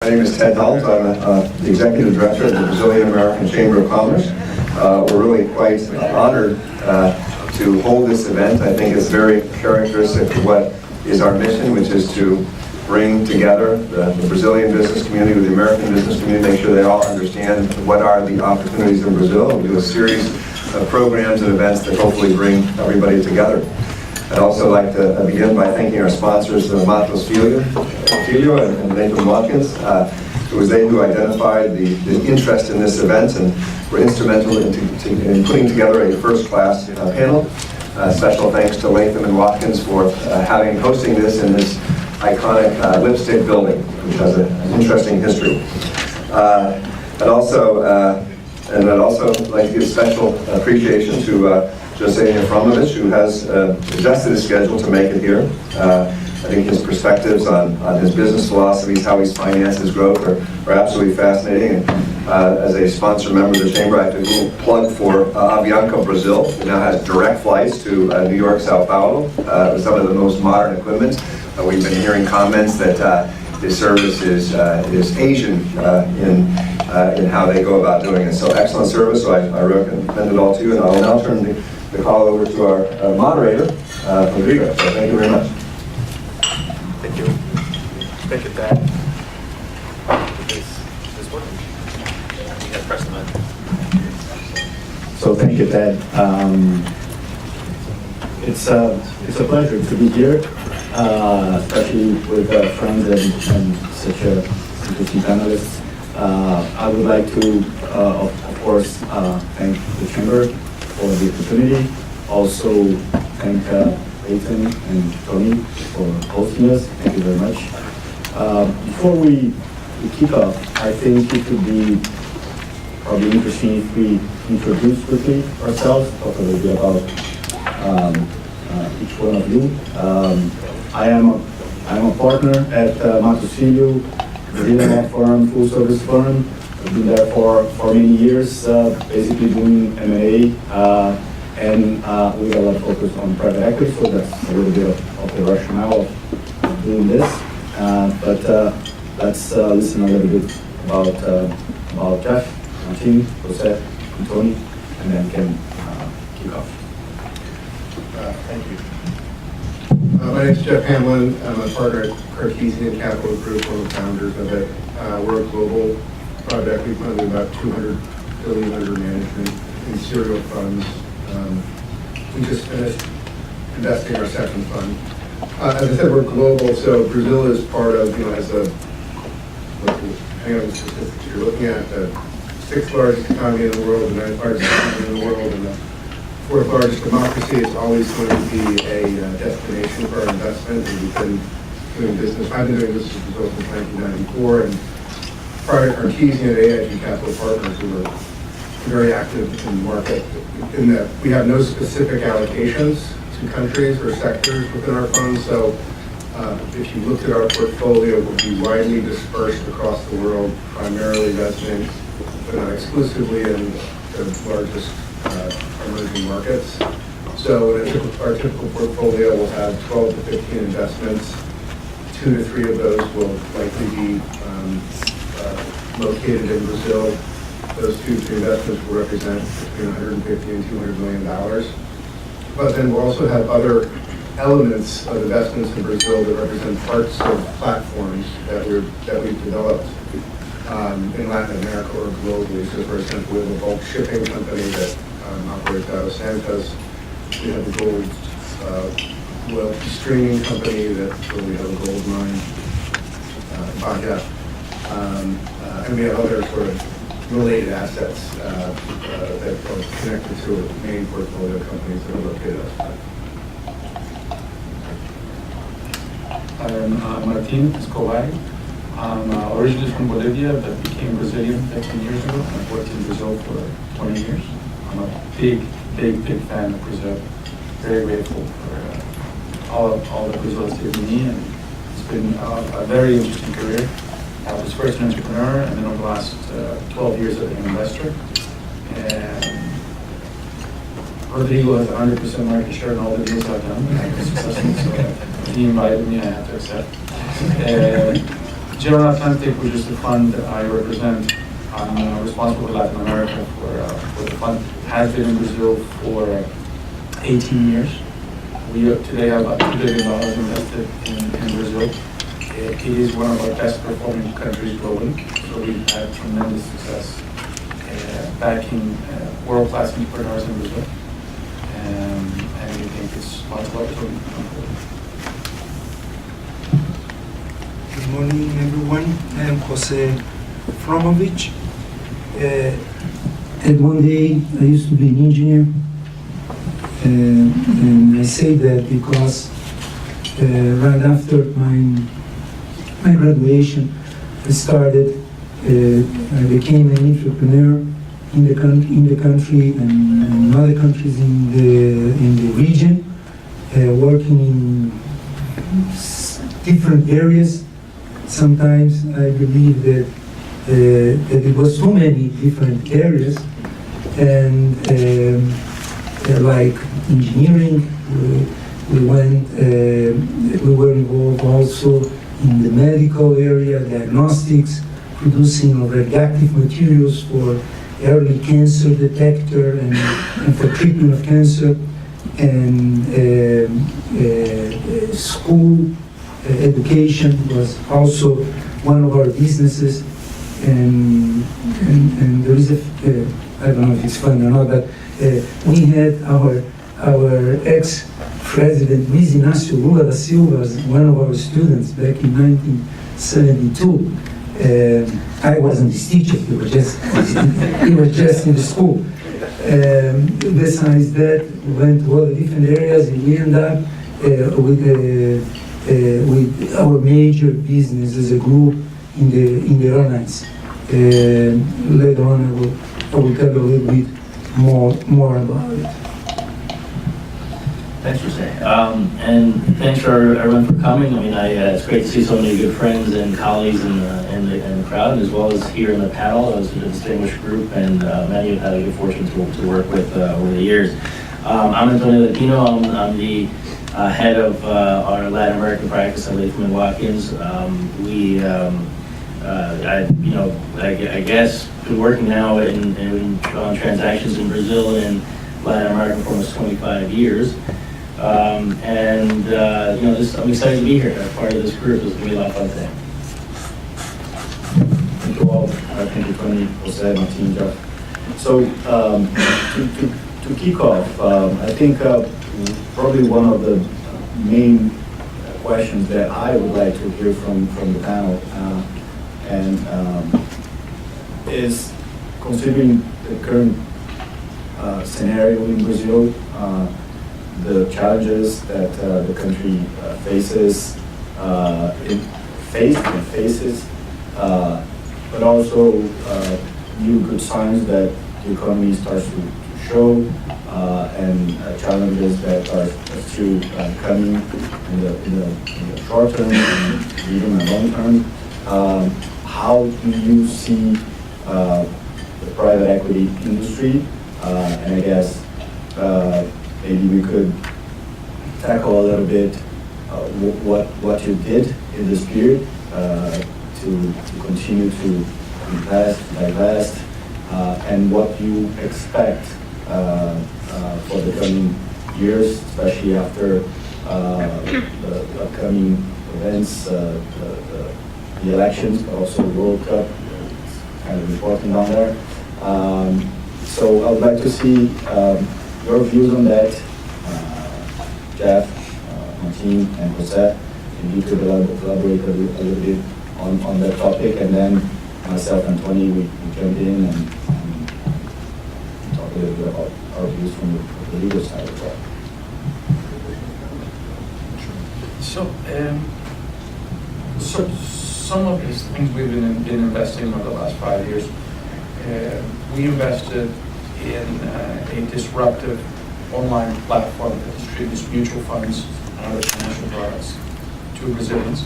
My name is Ted Helms. I'm the Executive Director of the Brazilian American Chamber of Commerce. We're really quite honored to hold this event. I think it's very characteristic of what is our mission, which is to bring together the Brazilian business community with the American business community, make sure they all understand what are the opportunities in Brazil. We do a series of programs and events that hopefully bring everybody together. I'd also like to begin by thanking our sponsors, Mattos, Filho, and Latham, Watkins. It was they who identified the interest in this event and were instrumental in putting together a first-class panel. Special thanks to Latham and Watkins for hosting this in this iconic lipstick building, which has an interesting history. I'd also like to give special appreciation to José and Efromovich, who has adjusted his schedule to make it here. I think his perspectives on his business philosophies, how he's financed his growth are absolutely fascinating. And as a sponsor member of the Chamber, I have to do a little plug for Avianca Brazil. It now has direct flights to New York, Sao Paulo, with some of the most modern equipment. We've been hearing comments that his service is Asian in how they go about doing it. So excellent service, so I recommend it all to you. And I'll now turn the call over to our moderator, Rodrigo. So thank you very much. Thank you. Thank you, Ted. Is this working? You got to press the button. So thank you, Ted. It's a pleasure to be here, especially with friends and such a interesting panelists. I would like to, of course, thank the Chamber for the opportunity. Also, thank Latham and Tony for hosting us. Thank you very much. Before we kick off, I think it would be probably interesting if we introduce quickly ourselves, talk a little bit about each one of you. I am a partner at Mattos Filho, Brazilian law firm, full service firm. I've been there for many years, basically doing M&A, and we got a lot of focus on private equity, so that's a little bit of the rationale of doing this. But let's listen a little bit about Jeff, my team, José, and Tony, and then can kick off. Thank you. My name is Jeff Hamlin. I'm a partner at Cartesian Capital Group, one of the founders of it. We're a global private equity fund with about $200 billion under management in serial funds. We just finished investing our second fund. As I said, we're global, so Brazil is part of, as depending on the statistics you're looking at, the 6th largest economy in the world, the 9th largest economy in the world, and the 4th largest democracy. It's always going to be a destination for our investment, and we've been doing business. I've been doing business with Brazil since 1994, and prior to Cartesian at AIG Capital Partners, we were very active in the market in that we have no specific allocations to countries or sectors within our fund. So if you looked at our portfolio, it would be widely dispersed across the world, primarily resident, but not exclusively in the largest emerging markets. So our typical portfolio will have 12 to 15 investments. 2 to 3 of those will likely be located in Brazil. Those 2 to 3 investments will represent between $150 and $200 million. But then we'll also have other elements of investments in Brazil that represent parts of platforms that we've developed in Latin America or globally. So for example, we have a bulk shipping company that operates out of Santos. We have a gold royalty streaming company where we have a gold mine, Baja. And we have other sort of related assets that are connected to a main portfolio of companies that are located outside. I'm Martin Escobari. I'm originally from Bolivia, but became Brazilian 15 years ago. I've worked in Brazil for 20 years. I'm a big fan of Brazil. Very grateful for all that Brazil has given me, and it's been a very interesting career. I was first an entrepreneur, and then over the last 12 years as an investor. And Rodrigo has 100% market share in all the deals I've done. I've been successful, so he invited me, I had to accept. General Atlantic, which is the fund that I represent, I'm responsible for Latin America for the fund, has been in Brazil for 18 years. We today have about $2 billion invested in Brazil. It is one of our best performing countries globally, so we've had tremendous success backing world-class entrepreneurs in Brazil. And we think it's lots of opportunity going forward. Good morning, everyone. I am José Efromovich. And one day I used to be an engineer, and I say that because right after my graduation, I became an entrepreneur in the country and in other countries in the region, working in different areas. Sometimes I believe that it was too many different areas, and like engineering, we were involved also in the medical area, diagnostics, producing of radioactive materials for early cancer detector and for treatment of cancer, and school education was also one of our businesses, and there is I don't know if it's fun or not, but we had our ex-president Luiz Inácio Lula da Silva as one of our students back in 1972. I wasn't his teacher, he was just in the school. Besides that, we went to other different areas, and we ended up with our major business as a group in the airlines. Later on, I will tell a little bit more about it. Thanks, Jose. And thanks for everyone for coming. I mean, it's great to see so many good friends and colleagues in the crowd, as well as here in the panel. It was a distinguished group, and many have had the good fortune to work with over the years. I'm Antonio Pino. I'm the head of our Latin American practice at Latham and Watkins. I guess been working now on transactions in Brazil and Latin America for almost 25 years. I'm excited to be here as part of this group. It's going to be a lot of fun today. Thank you all. Thank you, Tony, Jose, Martin, Jeff. So to kick off, I think probably one of the main questions that I would like to hear from the panel is considering the current scenario in Brazil, the challenges that the country faces, but also new good signs that the economy starts to show, and challenges that are still coming in the short term, medium and long term. How do you see the private equity industry? And I guess maybe we could tackle a little bit what you did in this period to continue to divest, and what you expect for the coming years, especially after the upcoming events, the elections, but also the World Cup. It's kind of important down there. So I would like to see your views on that, Jeff, Martin, and Jose. If you could elaborate a little bit on that topic, and then myself and Tony, we jump in and talk a little bit about our views from the legal side as well. So some of these things we've been investing in over the last 5 years. We invested in a disruptive online platform that distributes mutual funds and other financial products to Brazilians.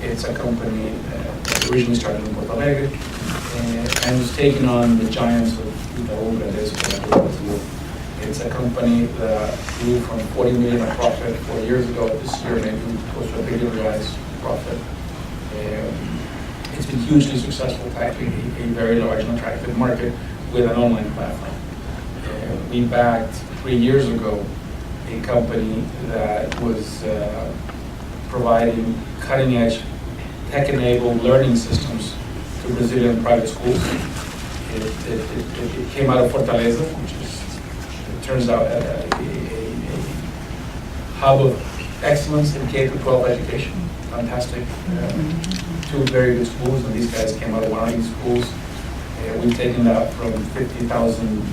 It's a company that originally started in Porto Alegre and has taken on the giants of Brazil. It's a company that grew from 40 million of profit 4 years ago. This year, maybe close to $1 billion profit. hugely successful, tackling a very large and attractive market with an online platform. We backed 3 years ago a company that was providing cutting-edge tech-enabled learning systems to Brazilian private schools. It came out of Fortaleza, which is, it turns out, a hub of excellence in K-12 education. Fantastic. Two very good schools, and these guys came out of one of these schools. We've taken that from 50,000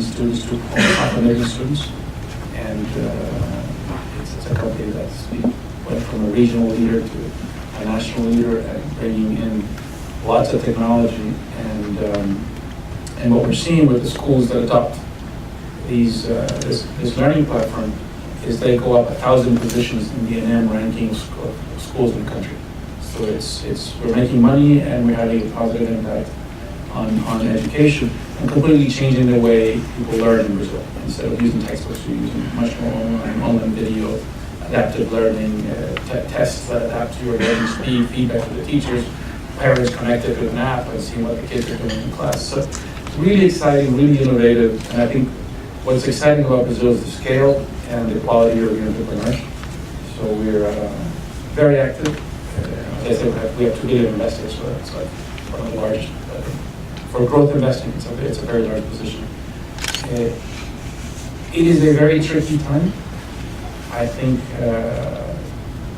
students to half a million students. And it's a company that's went from a regional leader to a national leader and bringing in lots of technology. And what we're seeing with the schools that adopt this learning platform is they go up 1,000 positions in the NM rankings of schools in the country. So we're making money and we're having a positive impact on education and completely changing the way people learn in Brazil. Instead of using textbooks, we're using much more online video, adaptive learning, tests that adapt to your learning speed, feedback to the teachers, parents connected with an app and seeing what the kids are doing in class. So it's really exciting, really innovative, and I think what's exciting about Brazil is the scale and the quality of your entrepreneurs. So we're very active. As I said, we have 2 billion investors, so it's like one of the largest. For growth investing, it's a very large position. It is a very tricky time. I think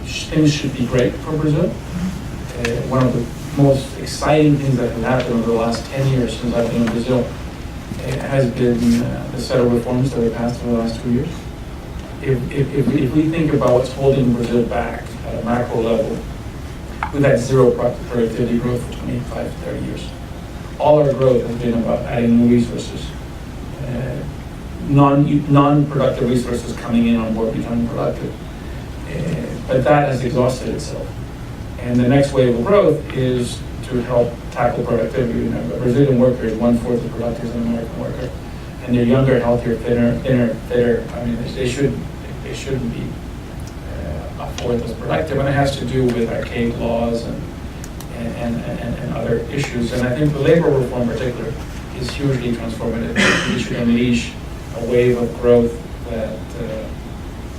things should be great for Brazil. One of the most exciting things that have happened over the last 10 years since I've been in Brazil has been the set of reforms that we passed over the last 2 years. If we think about what's holding Brazil back at a macro level, we've had zero productivity growth for 25, 30 years. All our growth has been about adding new resources, non-productive resources coming in on board, becoming productive. But that has exhausted itself. And the next wave of growth is to help tackle productivity. You know, a Brazilian worker is 1/4 the productive than an American worker. And they're younger, healthier, thinner, fitter. I mean, they shouldn't be a fourth as productive. And it has to do with archaic laws and other issues. And I think the labor reform in particular is hugely transformative. We should unleash a wave of growth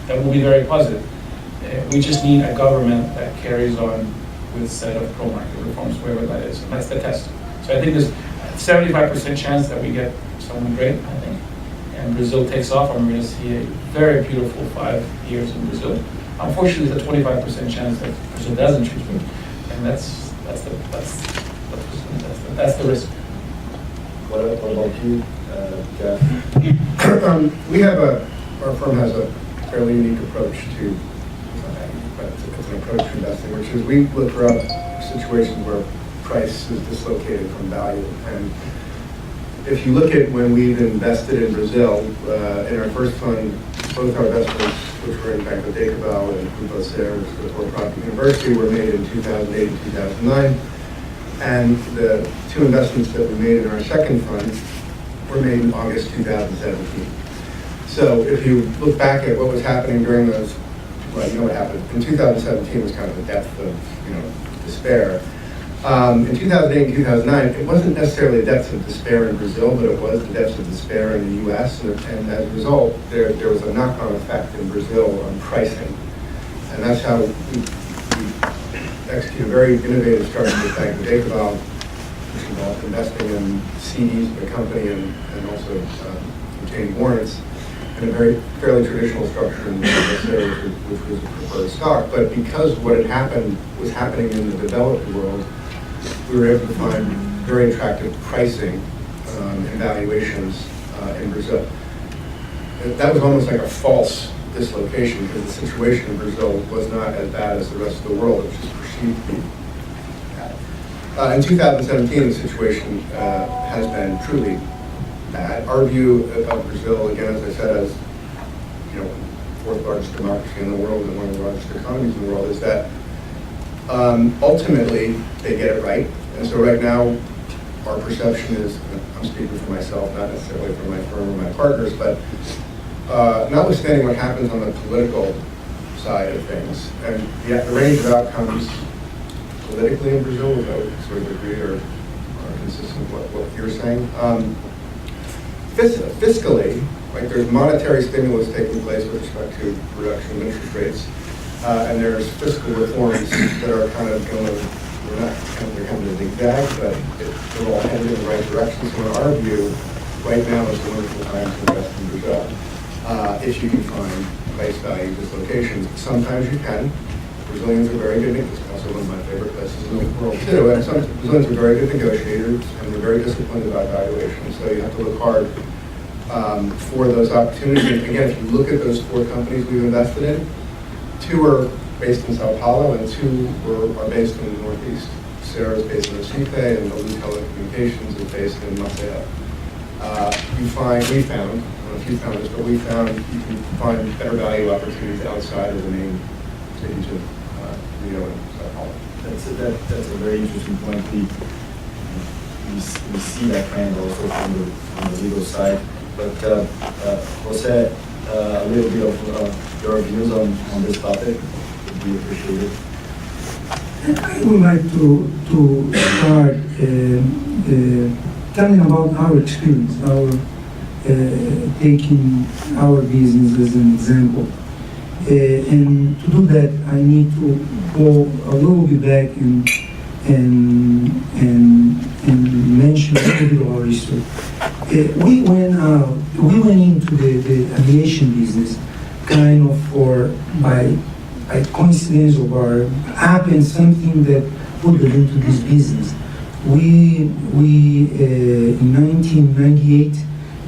that will be very positive. We just need a government that carries on with a set of pro-market reforms, wherever that is, and that's the test. So I think there's a 75% chance that we get someone great, I think, and Brazil takes off, and we're going to see a very beautiful 5 years in Brazil. Unfortunately, there's a 25% chance that Brazil doesn't choose me, and that's the risk. What about you, Jeff? We have our firm has a fairly unique approach to, it's an approach to investing, which is we look for situations where price is dislocated from value. And if you look at when we've invested in Brazil, in our first fund, both our investments, which were in Banco Decabal and Grupo Ser, which was a for-profit university, were made in 2008 and 2009. And the 2 investments that we made in our second fund were made in August 2017. So if you look back at what was happening during those, well, you know what happened. In 2017 was kind of the depth of, despair. In 2008 and 2009, it wasn't necessarily the depths of despair in Brazil, but it was the depths of despair in the U.S. And as a result, there was a knock-on effect in Brazil on pricing. And that's how we executed a very innovative structure with Banco Decabal, which involved investing in CDs of the company and also obtaining warrants, in a fairly traditional structure in the US, which was a preferred stock. But because what had happened was happening in the developed world, we were able to find very attractive pricing and valuations in Brazil. That was almost like a false dislocation because the situation in Brazil was not as bad as the rest of the world, which is perceived to be bad. In 2017, the situation has been truly bad. Our view of Brazil, again, as I said, as fourth largest democracy in the world and one of the largest economies in the world, is that ultimately they get it right. And so right now, our perception is, I'm speaking for myself, not necessarily for my firm or my partners, but notwithstanding what happens on the political side of things, and the range of outcomes politically in Brazil, which I would sort of agree are consistent with what you're saying. Fiscally, like there's monetary stimulus taking place with respect to reduction of interest rates, and there's fiscal reforms that are kind of going, they're kind of a zigzag, but they're all headed in the right direction. So in our view, right now is a wonderful time to invest in Brazil. If you can find place value dislocations. Sometimes you can. Brazilians are very good, it's also one of my favorite places in the world too, and some Brazilians are very good negotiators and they're very disciplined about valuation, so you have to look hard for those opportunities. And again, if you look at those 4 companies we've invested in, 2 are based in Sao Paulo and 2 are based in the Northeast. Sarah is based in Recife and Blue Telecommunications is based in Maceió. We found, I don't know if you found this, but we found you can find better value opportunities outside of the main cities of Rio and Sao Paulo. That's a very interesting point. We see that trend also on the legal side. But José, a little bit of your views on this topic would be appreciated. I would like to start telling about our experience, taking our business as an example. And to do that, I need to go a little bit back and mention a little bit of our history. We went into the aviation business kind of by coincidence or happened something that put us into this business. We in 1998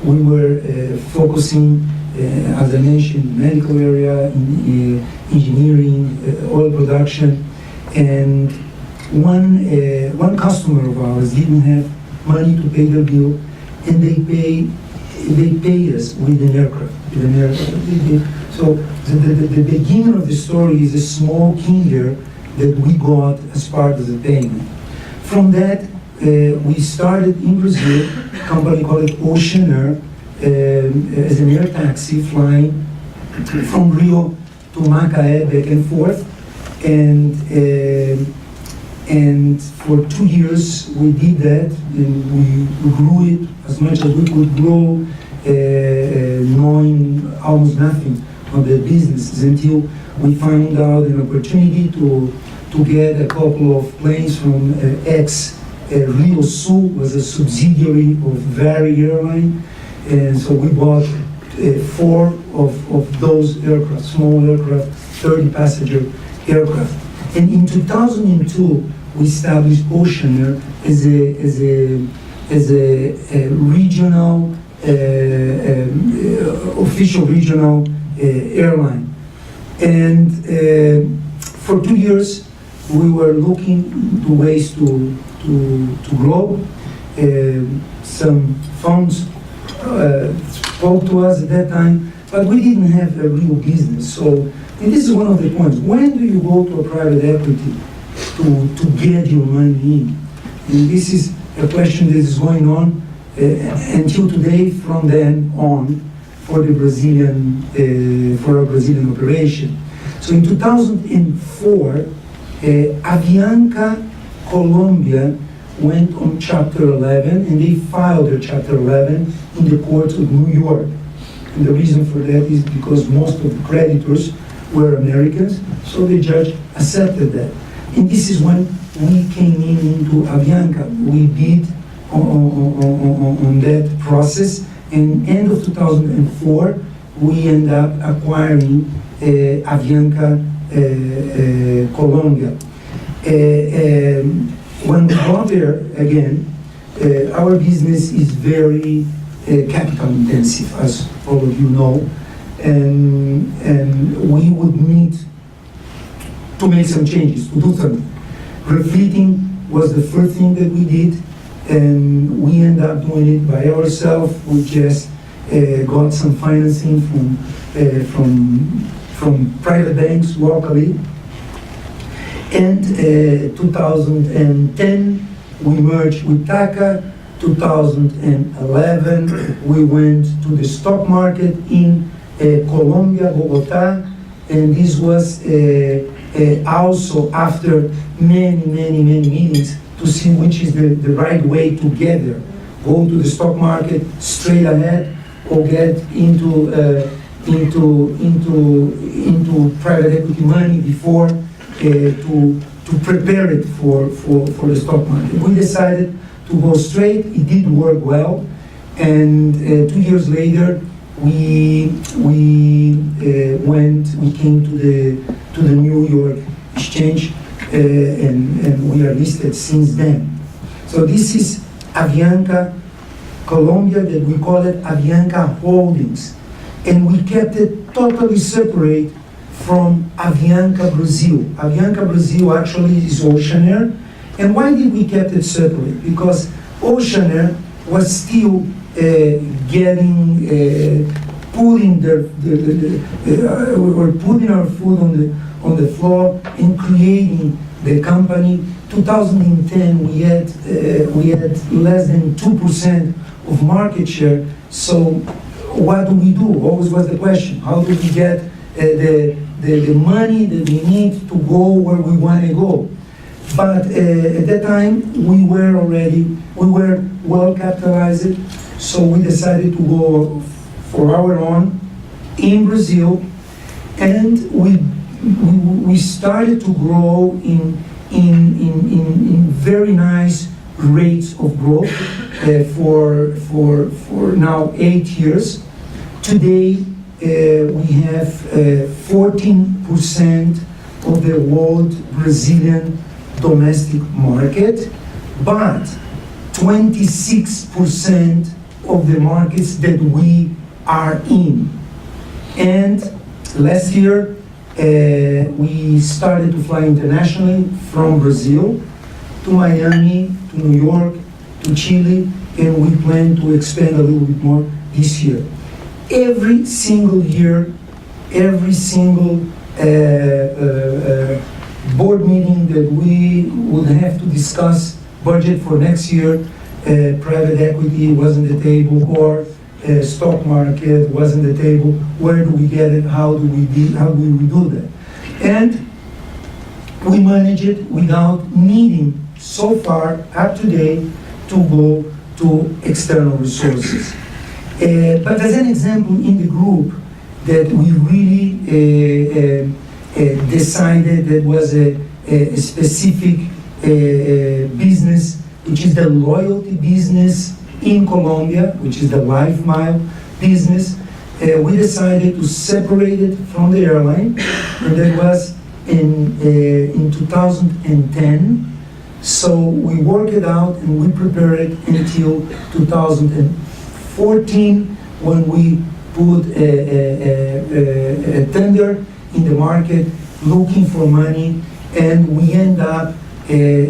we were focusing, as I mentioned, medical area, in engineering, oil production, and one customer of ours didn't have money to pay their bill, and they paid us with an aircraft. So the beginning of the story is a small Kinder that we got as part of the payment. From that, we started in Brazil, a company called Ocean Air, as an air taxi flying from Rio to Macaé back and forth. And for 2 years we did that, and we grew it as much as we could grow, knowing almost nothing of the businesses until we found out an opportunity to get a couple of planes from Rio Sul, was a subsidiary of Vary airline, and so we bought 4 of those aircraft, small aircraft, 30 passenger aircraft. And in 2002, we established Ocean Air as a regional, official regional airline. And for 2 years, we were looking into ways to grow. Some funds spoke to us at that time, but we didn't have a real business. So, and this is one of the points. When do you go to a private equity to get your money in? And this is a question that is going on until today, from then on, for the Brazilian, for our Brazilian operation. So in 2004, Avianca Colombia went on Chapter 11, and they filed their Chapter 11 in the courts of New York. And the reason for that is because most of the creditors were Americans, so the judge accepted that. And this is when we came into Avianca. We bid on that process, and end of 2004, we ended up acquiring Avianca Colombia. When we got there again, our business is very capital intensive, as all of you know, and we would need to make some changes, to do something. Refleeting was the first thing that we did, and we ended up doing it by ourselves. We just got some financing from private banks locally. And 2010, we merged with TACA. 2011, we went to the stock market in Colombia, Bogota, and this was also after many meetings to see which is the right way to get there. Go to the stock market straight ahead, or get into private equity money before to prepare it for the stock market. We decided to go straight. It did work well, and 2 years later we came to the New York Exchange, and we are listed since then. So this is Avianca Colombia, that we call it Avianca Holdings, and we kept it totally separate from Avianca Brazil. Avianca Brazil actually is Oceanair. And why did we kept it separate? Because Oceanair was still putting our foot on the floor and creating the company. 2010 we had less than 2% of market share. So what do we do? Always was the question. How do we get the money that we need to go where we want to go? But at that time we were well capitalized, so we decided to go for our own in Brazil, and we started to grow in very nice rates of growth for now 8 years. Today we have 14% of the world Brazilian domestic market, but 26% of the markets that we are in. And last year we started to fly internationally from Brazil to Miami, to New York, to Chile, and we plan to expand a little bit more this year. Every single year, every single board meeting that we would have to discuss budget for next year, private equity was on the table, or stock market was on the table. Where do we get it? How do we do that? And we manage it without needing, so far up to date, to go to external resources. But as an example in the group that we really decided that was a specific business, which is the loyalty business in Colombia, which is the Life Mile business. We decided to separate it from the airline, and that was in 2010. So we worked it out and we prepared it until 2014, when we put a tender in the market looking for money, and we end up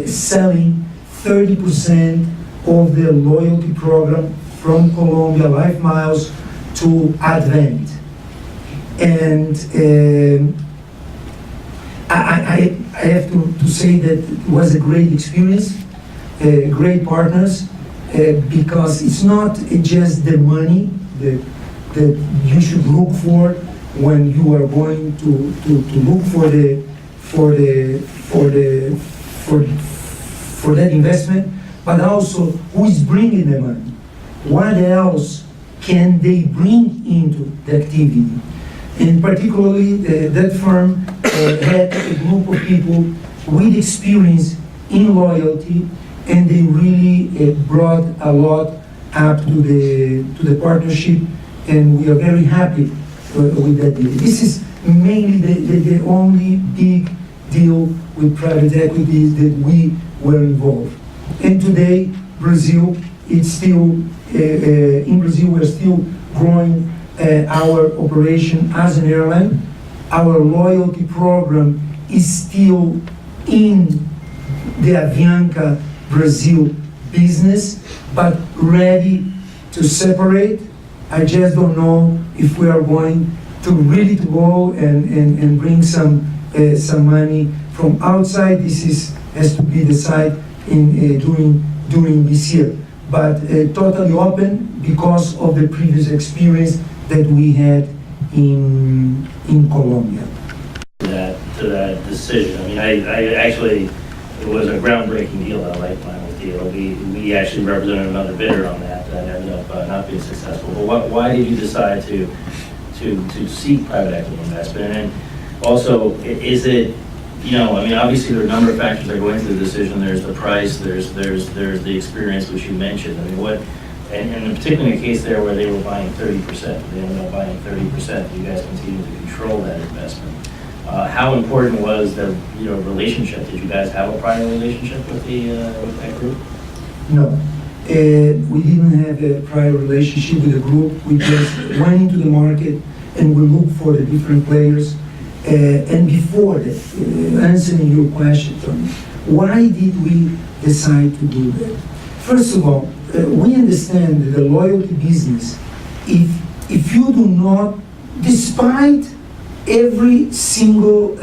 selling 30% of the loyalty program from Colombia Life Miles to Advent. And I have to say that it was a great experience, great partners, because it's not just the money that you should look for when you are going to look for that investment, but also who is bringing the money. What else can they bring into the activity? And particularly, that firm had a group of people with experience in loyalty, and they really brought a lot up to the partnership, and we are very happy with that deal. This is mainly the only big deal with private equities that we were involved. And today, Brazil, it's still, in Brazil, we're still growing our operation as an airline. Our loyalty program is still in the Avianca Brazil business, but ready to separate. I just don't know if we are going to really to go and bring some money from outside. This has to be decided during this year, but totally open because of the previous experience that we had in Colombia. That that decision? I mean, I actually, it was a groundbreaking deal, that life miles deal. We actually represented another bidder on that ended up not being successful. But why did you decide to seek private equity investment? And also, is it, you know, I mean, obviously there are a number of factors that go into the decision. There's the price, there's the experience, which you mentioned. I mean, and particularly in a case there where they were buying 30%, they ended up buying 30%, you guys continue to control that investment. How important was the, you know, relationship? Did you guys have a prior relationship with that group? No. We didn't have a prior relationship with the group. We just went into the market and we looked for the different players. And before that, answering your question, Tony, why did we decide to do that? First of all, we understand that the loyalty business, if you do not, despite every single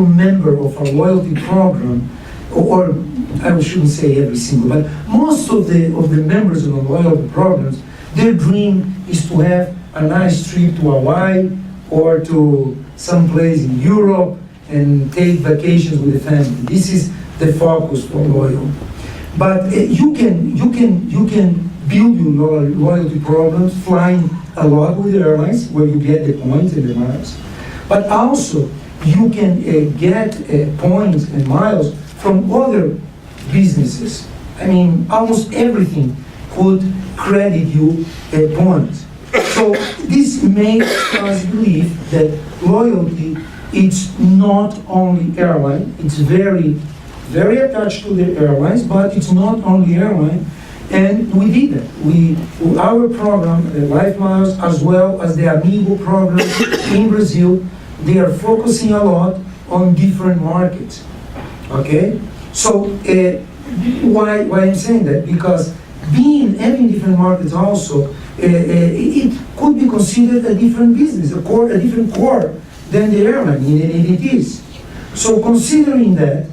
member of our loyalty program, or I shouldn't say every single, but most of the members of the loyalty programs, their dream is to have a nice trip to Hawaii or to some place in Europe and take vacations with the family. This is the focus for loyal. But you can build your loyalty programs flying a lot with the airlines where you get the points and the miles. But also you can get points and miles from other businesses. I mean, almost everything could credit you points. So this makes us believe that loyalty, it's not only airline, it's very, very attached to the airlines, but it's not only airline. And we did that. Our program, Life Miles, as well as the Amigo program in Brazil, they are focusing a lot on different markets. Okay? So why I'm saying that? Because having different markets also, it could be considered a different business, a different core than the airline, and it is. So considering that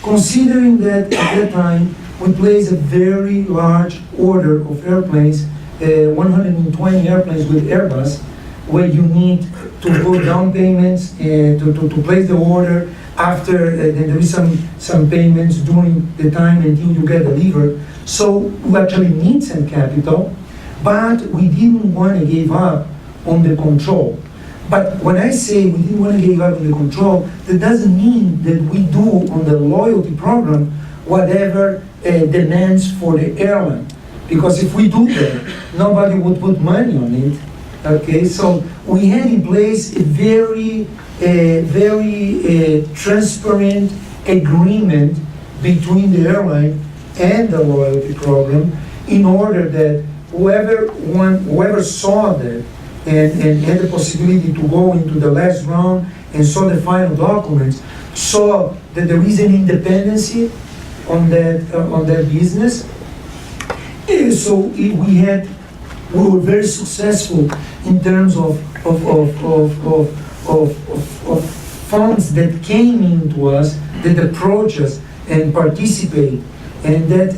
at that time, we placed a very large order of airplanes, 120 airplanes with Airbus, where you need to put down payments to place the order. After then there is some payments during the time until you get delivered. So we actually need some capital, but we didn't want to give up on the control. But when I say we didn't want to give up on the control, that doesn't mean that we do on the loyalty program whatever demands for the airline. Because if we do that, nobody would put money on it. Okay, so we had in place a very transparent agreement between the airline and the loyalty program in order that whoever saw that and had the possibility to go into the last round and saw the final documents, saw that there is an independency on that business. So we were very successful in terms of funds that came into us, that approach us and participate, and that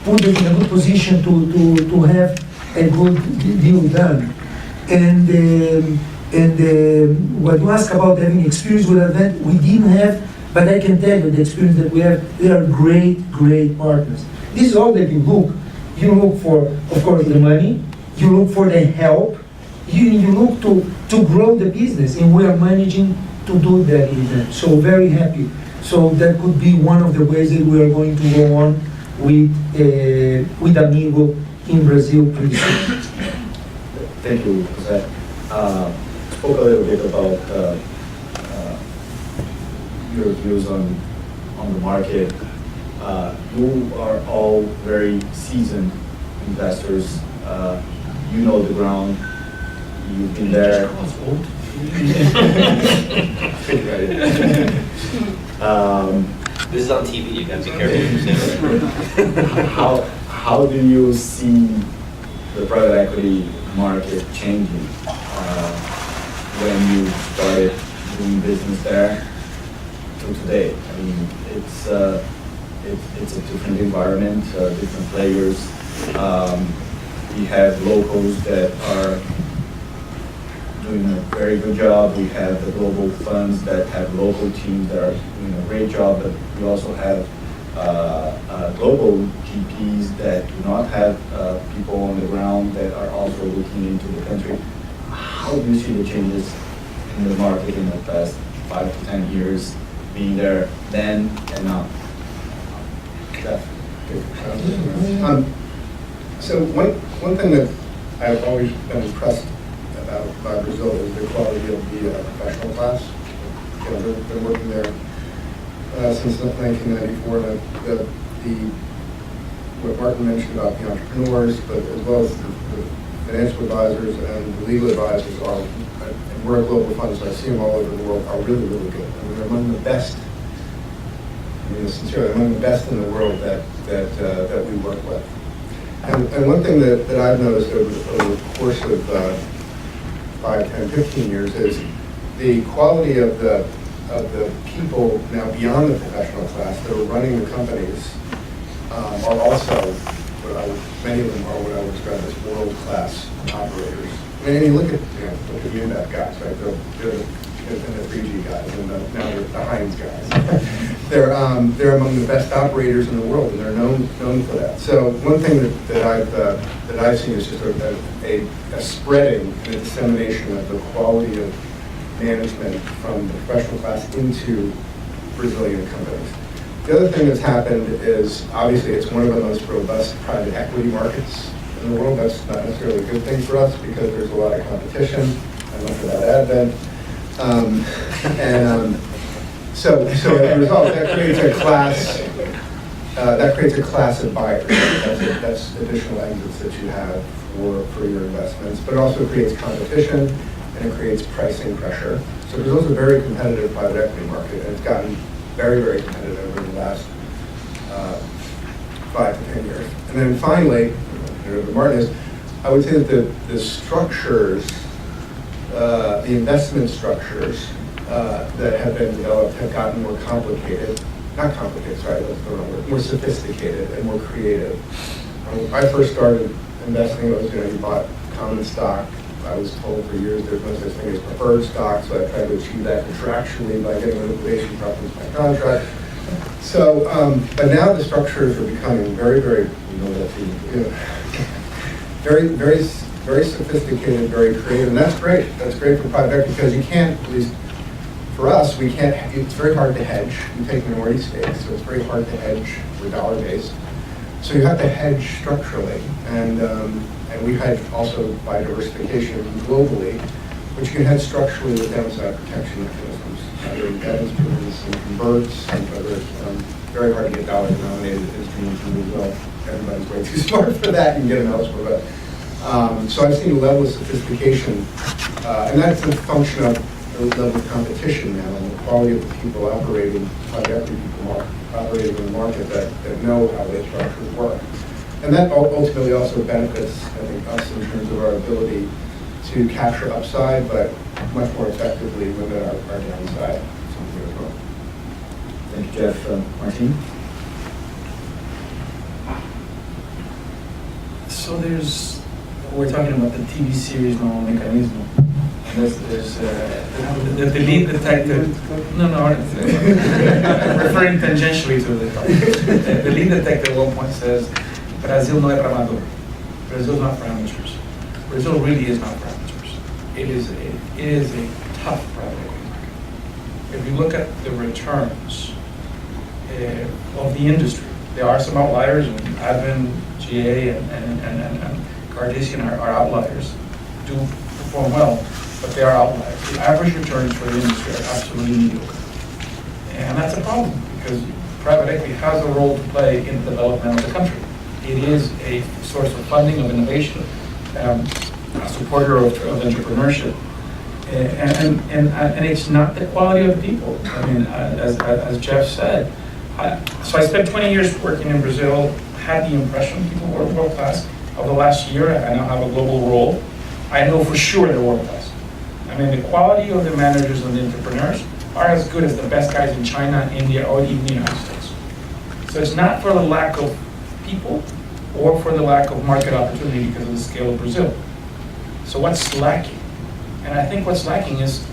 put us in a good position to have a good deal done. And what you ask about having experience with that, we didn't have, but I can tell you the experience that we have, they are great partners. This is all that you look. You look for, of course, the money, you look for the help, you look to grow the business, and we are managing to do that in that. So very happy. So that could be one of the ways that we are going to go on with Amigo in Brazil pretty soon. Thank you, José. Spoke a little bit about your views on the market. You are all very seasoned investors. You know the ground. You've been there. This is on TV, you gotta be careful. How do you see the private equity market changing when you started doing business there to today? I mean, it's a different environment, different players. We have locals that are doing a very good job. We have the global funds that have local teams that are doing a great job, but we also have global GPs that do not have people on the ground that are also looking into the country. How do you see the changes in the market in the past 5 to 10 years, being there then and now? So one thing that I've always been impressed about by Brazil is the quality of the professional class. You know, they've been working there since 1994. What Martin mentioned about the entrepreneurs, but as well as the financial advisors and the legal advisors are, and we're a global fund, so I see them all over the world, are really, really good. I mean, they're among the best. I mean, sincerely, among the best in the world that we work with. And one thing that I've noticed over the course of 5, 10, 15 years is the quality of the people now beyond the professional class that are running the companies are also, many of them are what I would describe as world-class operators. I mean, you look at the UNEP guys, right? They're the 3G guys, and now they're the Heinz guys. They're among the best operators in the world, and they're known for that. So one thing that I've seen is just a spreading and a dissemination of the quality of management from the professional class into Brazilian companies. The other thing that's happened is, obviously, it's one of the most robust private equity markets in the world. That's not necessarily a good thing for us because there's a lot of competition. I don't know for that advent. So as a result, that creates a class of buyers. That's additional exits that you have for your investments. But it also creates competition and it creates pricing pressure. So Brazil's a very competitive private equity market, and it's gotten very, very competitive over the last 5 to 10 years. And then finally, the Martin is, I would say that the structures, the investment structures that have been developed have gotten more complicated. Not complicated, sorry, that's the wrong word. More sophisticated and more creative. When I first started investing, it was, you bought common stock. I was told for years there's no such thing as preferred stock, so I tried to achieve that contractually by getting a liquidation preference by contract. So, but now the structures are becoming very, very, very, very, very sophisticated, very creative, and that's great. That's great for private equity because you can't, at least for us, we can't. It's very hard to hedge. We take minority stakes, so it's very hard to hedge. We're dollar-based, so you have to hedge structurally, and we hedge also by diversification globally, but you can hedge structurally with downside protection mechanisms, either in debt instruments and converts, and whether it's very hard to get dollar-denominated instruments in Brazil. Everybody's way too smart for that. You can get them elsewhere, but so I've seen a level of sophistication, and that's a function of the level of competition now and the quality of the people operating, private equity people operating in the market that know how their structures work. And that ultimately also benefits, I think, us in terms of our ability to capture upside, but much more effectively limit our downside. Something as well. Thank you, Jeff. Martin? So we're talking about the TV series No Mecanismo. There's the lead detective. No, I'm referring tangentially to the lead detective at one point says, Brazil no é para amador. Brazil is not for amateurs. Brazil really is not for amateurs. It is a tough private equity market. If you look at the returns of the industry, there are some outliers, and Advent, GA, and Cartesian are outliers, do perform well, but they are outliers. The average returns for the industry are absolutely mediocre. And that's a problem, because private equity has a role to play in the development of the country. It is a source of funding, of innovation, a supporter of entrepreneurship. And it's not the quality of the people. I mean, as Jeff said, so I spent 20 years working in Brazil, had the impression people were world class. Over the last year, I now have a global role. I know for sure they're world class. I mean, the quality of the managers and the entrepreneurs are as good as the best guys in China, India, or even the United States. So it's not for the lack of people or for the lack of market opportunity because of the scale of Brazil. So what's lacking? And I think what's lacking is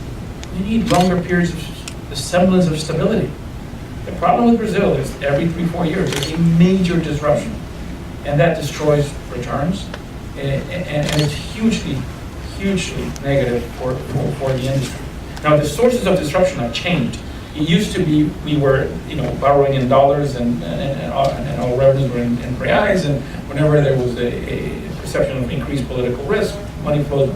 we need longer periods of the semblance of stability. The problem with Brazil is every 3-4 years, there's a major disruption. And that destroys returns. And it's hugely negative for the industry. Now, the sources of disruption have changed. It used to be we were, borrowing in dollars and all revenues were in reais, and whenever there was a perception of increased political risk, money flows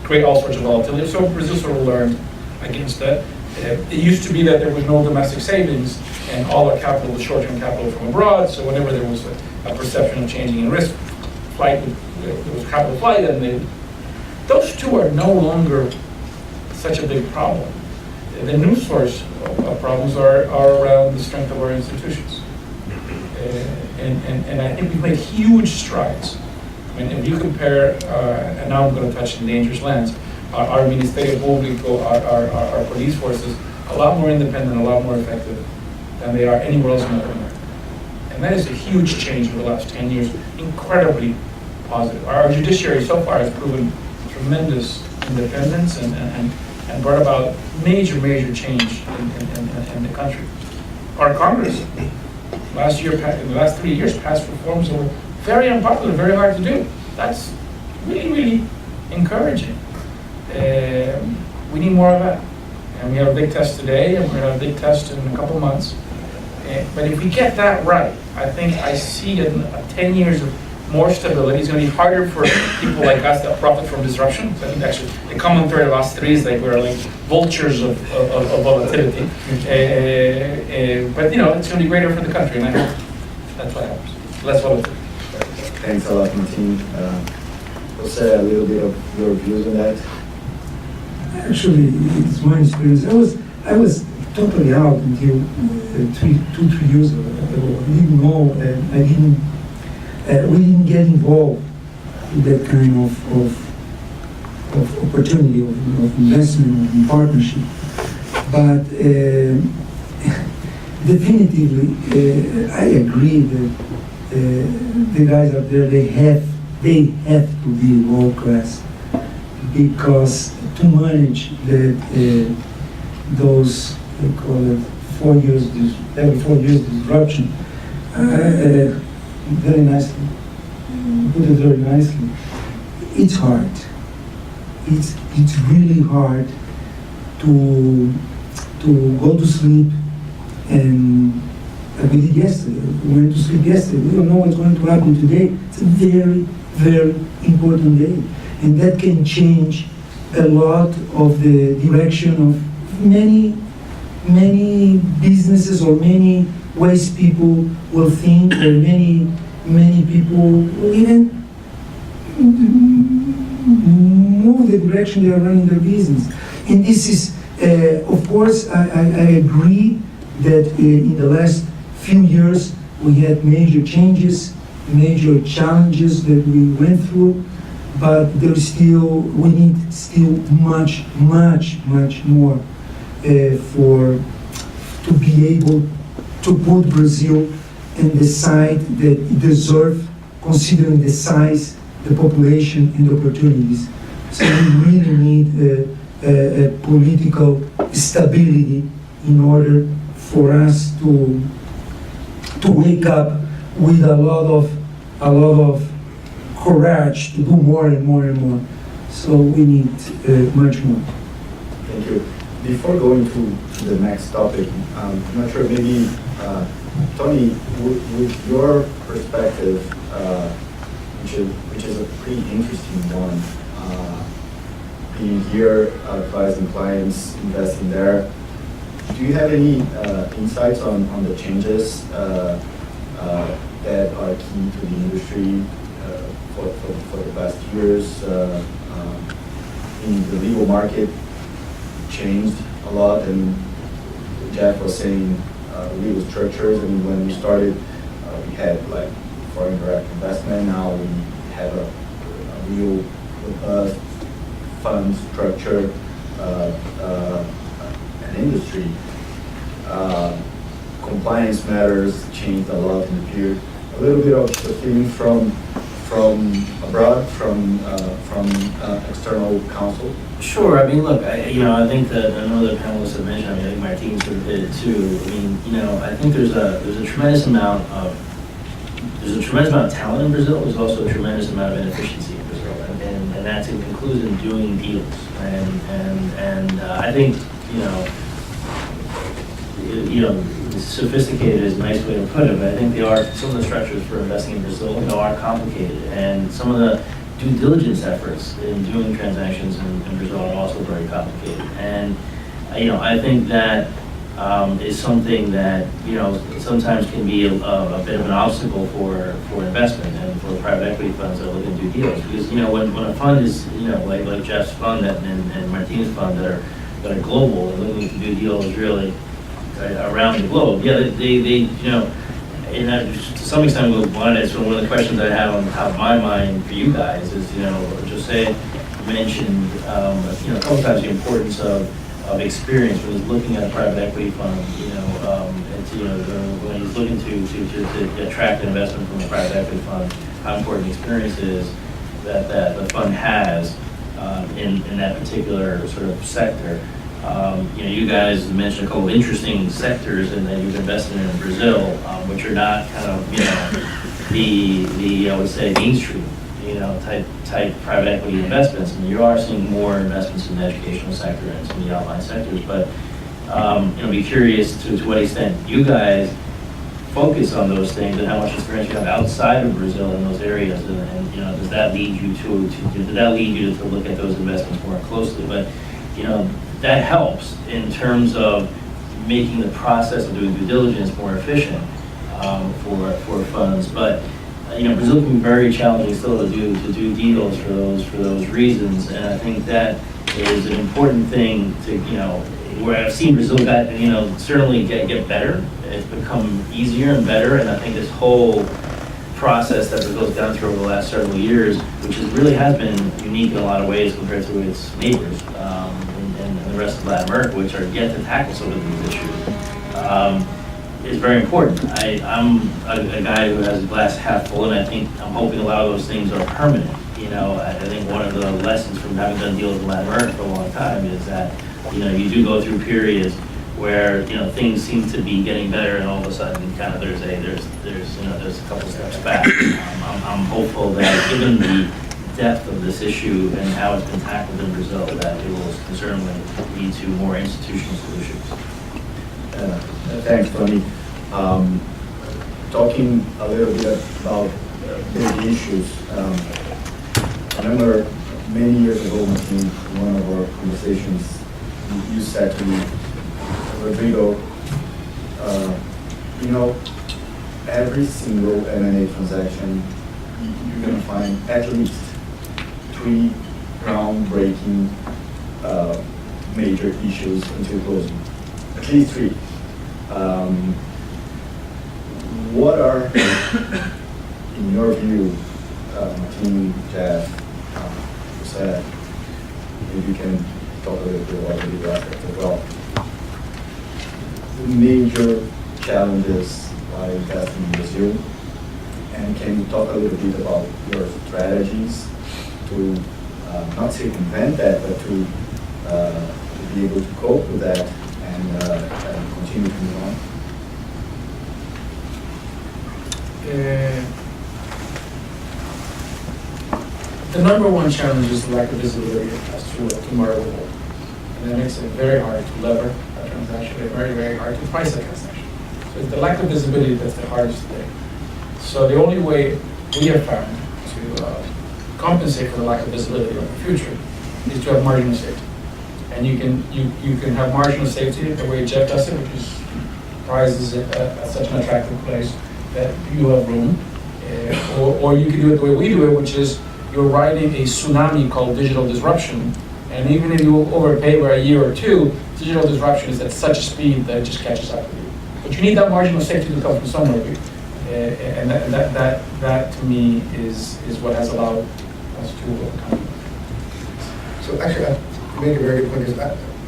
create all sorts of volatility. So Brazil sort of learned against that. It used to be that there was no domestic savings and all our capital was short-term capital from abroad. So whenever there was a perception of changing in risk, there was capital flight, and those two are no longer such a big problem. The new source of problems are around the strength of our institutions. And I think we've made huge strides. I mean, if you compare, and now I'm going to touch in dangerous lands, our Ministerio Público, our police forces, a lot more independent, a lot more effective than they are anywhere else in Latin America. And that is a huge change in the last 10 years, incredibly positive. Our judiciary so far has proven tremendous independence and brought about major change in the country. Our Congress, in the last 3 years, passed reforms that were very unpopular, very hard to do. That's really encouraging. We need more of that. And we have a big test today, and we're going to have a big test in a couple of months. But if we get that right, I see in 10 years of more stability. It's going to be harder for people like us that profit from disruption. So I think actually the common thread of us three is like we're like vultures of volatility. But it's going to be greater for the country, and I hope that's what happens. Less volatility. Thanks a lot, Martin. José, a little bit of your views on that. Actually, it's my experience. I was totally out until 2-3 years ago. I didn't know, we didn't get involved in that kind of opportunity, of investment, of partnership. But definitively, I agree that the guys out there, they have to be world class, because to manage those, they call it every 4 years disruption, very nicely, put it very nicely. It's hard. It's really hard to go to sleep, and we did yesterday. We went to sleep yesterday. We don't know what's going to happen today. It's a very important day, and that can change a lot of the direction of many businesses, or many ways people will think, or many people will even move the direction they are running their business. And this is, of course, I agree that in the last few years we had major changes, major challenges that we went through, but we need still much more to be able to put Brazil in the side that it deserves, considering the size, the population, and the opportunities. So we really need a political stability in order for us to wake up with a lot of courage to do more and more. So we need much more. Thank you. Before going to the next topic, I'm not sure, maybe, Tony, with your perspective, which is a pretty interesting one, being here, advising clients, investing there, do you have any insights on the changes that are key to the industry for the past years? In the legal market changed a lot, and Jeff was saying legal structures. I mean, when we started, we had like foreign direct investment. Now we have a real fund structure, an industry. Compliance matters changed a lot in the period. A little bit of the feeling from from abroad, from external counsel? Sure. I mean, look, I think that another panelist had mentioned. I mean, I think Martin sort of did it too. I mean, I think there's a tremendous amount of talent in Brazil. There's also a tremendous amount of inefficiency in Brazil, and that's includes in doing deals. And I think sophisticated is a nice way to put it, but I think some of the structures for investing in Brazil are complicated, and some of the due diligence efforts in doing transactions in Brazil are also very complicated. And I think that is something that sometimes can be a bit of an obstacle for investment and for private equity funds that are looking to do deals. Because when a fund is like Jeff's fund and Martin's fund that are global and looking to do deals really around the globe, and that, to some extent, one of the questions I have on the top of my mind for you guys is, José mentioned, a couple times the importance of experience when he's looking at a private equity fund, when he's looking to attract investment from a private equity fund, how important experience is that the fund has in that particular sort of sector. You guys mentioned a couple of interesting sectors and that you've invested in Brazil, which are not kind of, the I would say Main Street, type private equity investments. And you are seeing more investments in the educational sector and some of the outlying sectors. But, be curious to what extent you guys focus on those things and how much experience you have outside of Brazil in those areas, and does that lead you to look at those investments more closely? But, that helps in terms of making the process of doing due diligence more efficient for funds. But Brazil can be very challenging still to do deals for those reasons. And I think that is an important thing to where I've seen Brazil certainly get better. It's become easier and better. And I think this whole process that Brazil's gone through over the last several years, which really has been unique in a lot of ways compared to its neighbors and the rest of Latin America, which are yet to tackle some of these issues, is very important. I'm a guy who has a glass half full, and I'm hoping a lot of those things are permanent. I think one of the lessons from having done deals in Latin America for a long time is that you do go through periods where things seem to be getting better, and all of a sudden, kind of there's a couple steps back. I'm hopeful that given the depth of this issue and how it's been tackled in Brazil, that it will certainly lead to more institutional solutions. Thanks, Tony. Talking a little bit about big issues. I remember many years ago, in one of our conversations, you said to me, Rodrigo, every single M&A transaction, you're going to find at least 3 groundbreaking major issues until closing. At least 3. What are, in your view, Martin, Jeff, José, if you can talk a little bit about the legal aspect as well, the major challenges by investing in Brazil, and can you talk a little bit about your strategies to not circumvent that, but to be able to cope with that and continue to move on? The number one challenge is the lack of visibility as to market the whole. And that makes it very hard to lever a transaction, very, very hard to price a transaction. So it's the lack of visibility that's the hardest thing. So the only way we have found to compensate for the lack of visibility of the future is to have marginal safety. And you can have marginal safety the way Jeff does it, which is prices it at such an attractive place that you have room. Or you can do it the way we do it, which is you're riding a tsunami called digital disruption, and even if you overpay by a year or 2, digital disruption is at such a speed that it just catches up with you. But you need that marginal safety to come from somewhere, and that to me is what has allowed us to overcome. So actually, I make a very good point, because I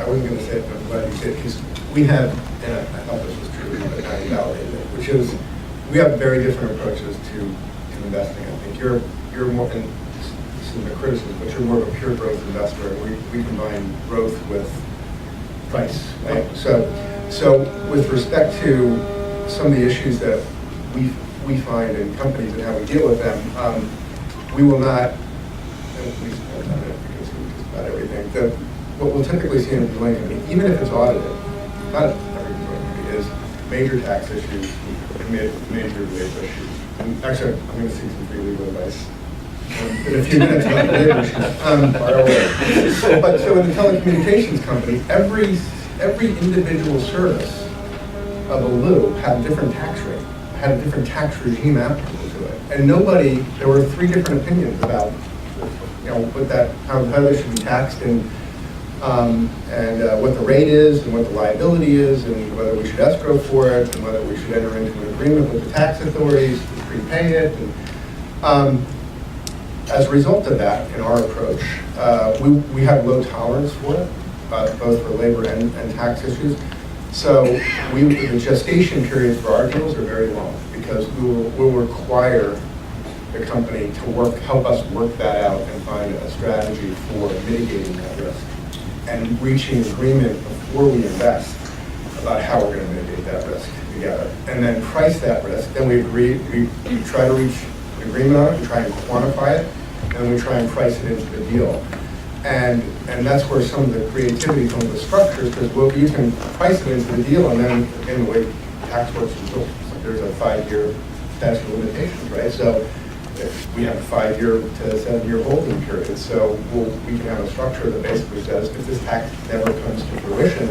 wasn't going to say it, but I'm glad you said it, because we have, and I thought this was true, but I validated it, which is we have very different approaches to investing. I think you're you're more, and this isn't a criticism, but you're more of a pure growth investor, and we combine growth with price, right? So with respect to some of the issues that we find in companies and how we deal with them, we will not, at least because about everything, what we'll typically see in a dealing company, even if it's audited, not every dealing company, is major tax issues and major labor issues. And actually, I'm going to seek some free legal advice in a few minutes about the labor issues. But so in the telecommunications company, every individual service of a loop had a different tax rate, had a different tax regime applicable to it. And there were 3 different opinions about, how they should be taxed and what the rate is and what the liability is and whether we should escrow for it and whether we should enter into an agreement with the tax authorities to prepay it. And, as a result of that, in our approach, we have low tolerance for it, both for labor and tax issues. So the gestation periods for our deals are very long because we'll require the company to help us work that out and find a strategy for mitigating that risk and reaching agreement before we invest about how we're going to mitigate that risk together. And then price that risk. Then we try to reach an agreement on it, we try and quantify it, and we try and price it into the deal. And that's where some of the creativity comes with structures, because you can price it into the deal, and then, again, the way tax works is there's a 5-year statute of limitations, right? So we have a 5-year to 7-year holding period. So we can have a structure that basically says if this tax never comes to fruition,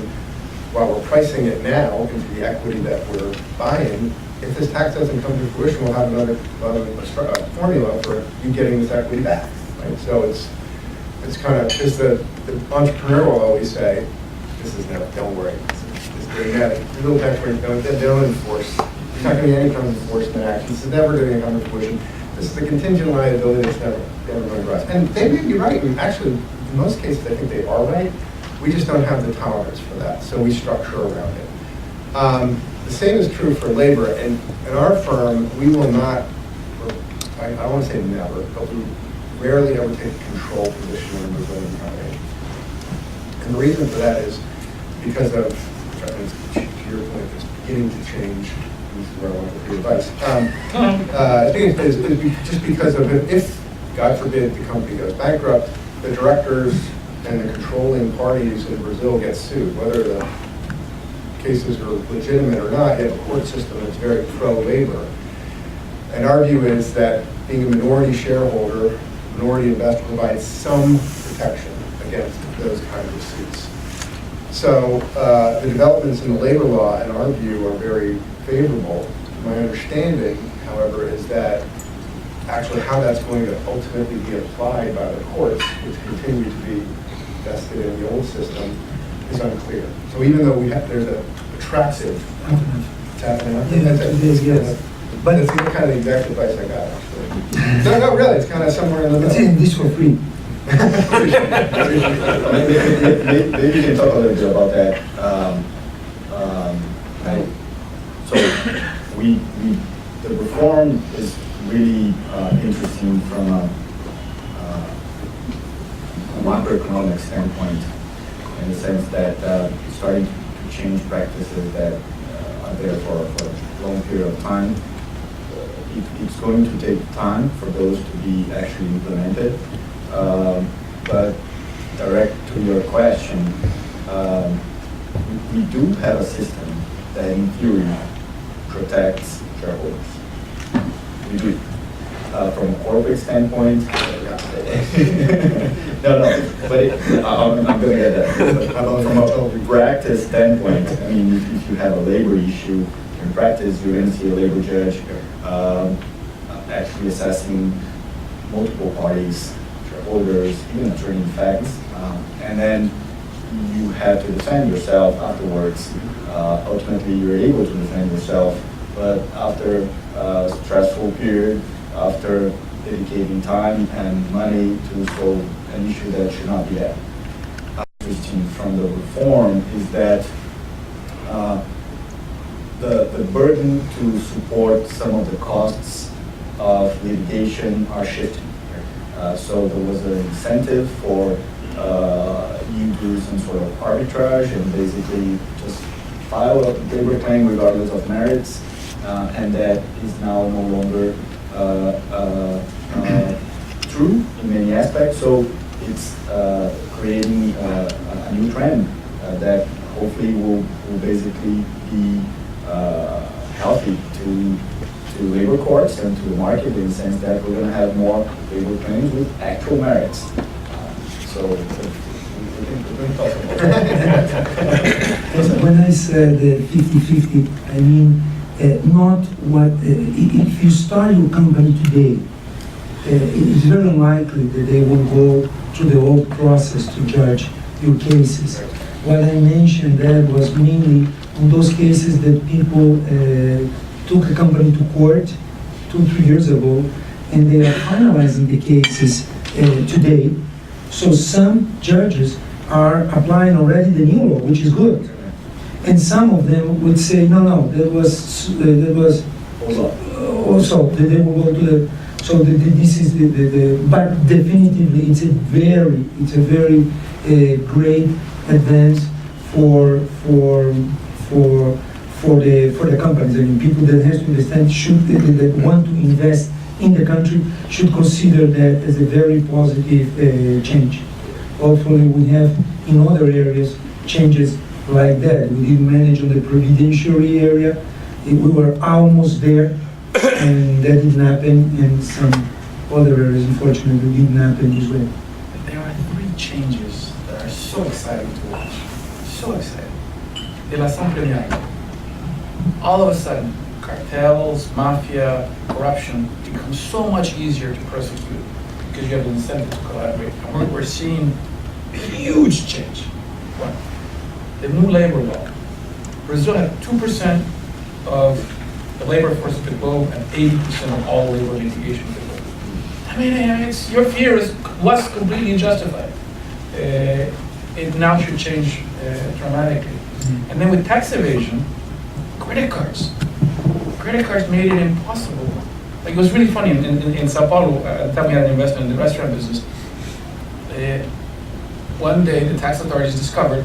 while we're pricing it now into the equity that we're buying, if this tax doesn't come to fruition, we'll have another formula for you getting this equity back, right? So it's kind of, as the entrepreneur will always say, this is never, don't worry, the little tax rate, they don't enforce. There's not going to be any kind of enforcement action. This is never going to come to fruition. This is a contingent liability that's never going to rise. And they may be right. And actually, in most cases, I think they are right. We just don't have the tolerance for that, so we structure around it. The same is true for labor. And in our firm, we will not, I don't want to say never, but we rarely ever take a control position in a Brazilian company. And the reason for that is because of, to your point, it's beginning to change. This is where I want to give advice. I think it's just because of if, God forbid, the company goes bankrupt, the directors and the controlling parties in Brazil get sued, whether the cases are legitimate or not. You have a court system that's very pro-labor. And our view is that being a minority shareholder, minority investor provides some protection against those kinds of suits. So the developments in the labor law, in our view, are very favorable. My understanding, however, is that actually how that's going to ultimately be applied by the courts, which continue to be vested in the old system, is unclear. So even though there's an attractive, it's happening. Yes. But it's kind of the exact advice I got, actually. No, really, it's kind of somewhere in the middle. It's this for free. Maybe you can talk a little bit about that. So the reform is really interesting from a macroeconomic standpoint, in the sense that it's starting to change practices that are there for a long period of time. It's going to take time for those to be actually implemented. But direct to your question, we do have a system that in theory protects shareholders. We do. From a corporate standpoint, but I'm going to get that. But from a practice standpoint, I mean, if you have a labor issue, in practice, you're going to see a labor judge actually assessing multiple parties, shareholders, even attorney facts, and then you have to defend yourself afterwards. Ultimately, you're able to defend yourself, but after a stressful period, after dedicating time and money to solve an issue that should not be there. Interesting from the reform is that the burden to support some of the costs of litigation are shifting. So there was an incentive for you do some sort of arbitrage and basically just file a labor claim regardless of merits, and that is now no longer true in many aspects. So it's creating a new trend that hopefully will basically be healthy to labor courts and to the market, in the sense that we're going to have more labor claims with actual merits. So we can talk about that. When I said 50-50, I mean not what, if you start your company today, it's very unlikely that they will go through the whole process to judge your cases. What I mentioned that was mainly on those cases that people took a company to court 2-3 years ago, and they are finalizing the cases today. So some judges are applying already the new law, which is good. And some of them would say, no, that was also, they will go to the, so this is but definitively it's a very great advance for the companies. I mean, people that has to understand that want to invest in the country should consider that as a very positive change. Hopefully we have in other areas changes like that. We didn't manage on the providentiary area. We were almost there, and that didn't happen, and some other areas unfortunately didn't happen this way. There are 3 changes that are so exciting to watch. So exciting. Delação premiada. All of a sudden, cartels, mafia, corruption becomes so much easier to prosecute because you have the incentive to collaborate. And we're seeing huge change. One, the new labor law. Brazil had 2% of the labor force of the globe and 80% of all labor litigation in the globe. I mean, your fear was completely justified. It now should change dramatically. And then with tax evasion, credit cards made it impossible. Like, it was really funny in Sao Paulo. At the time we had an investment in the restaurant business. One day the tax authorities discovered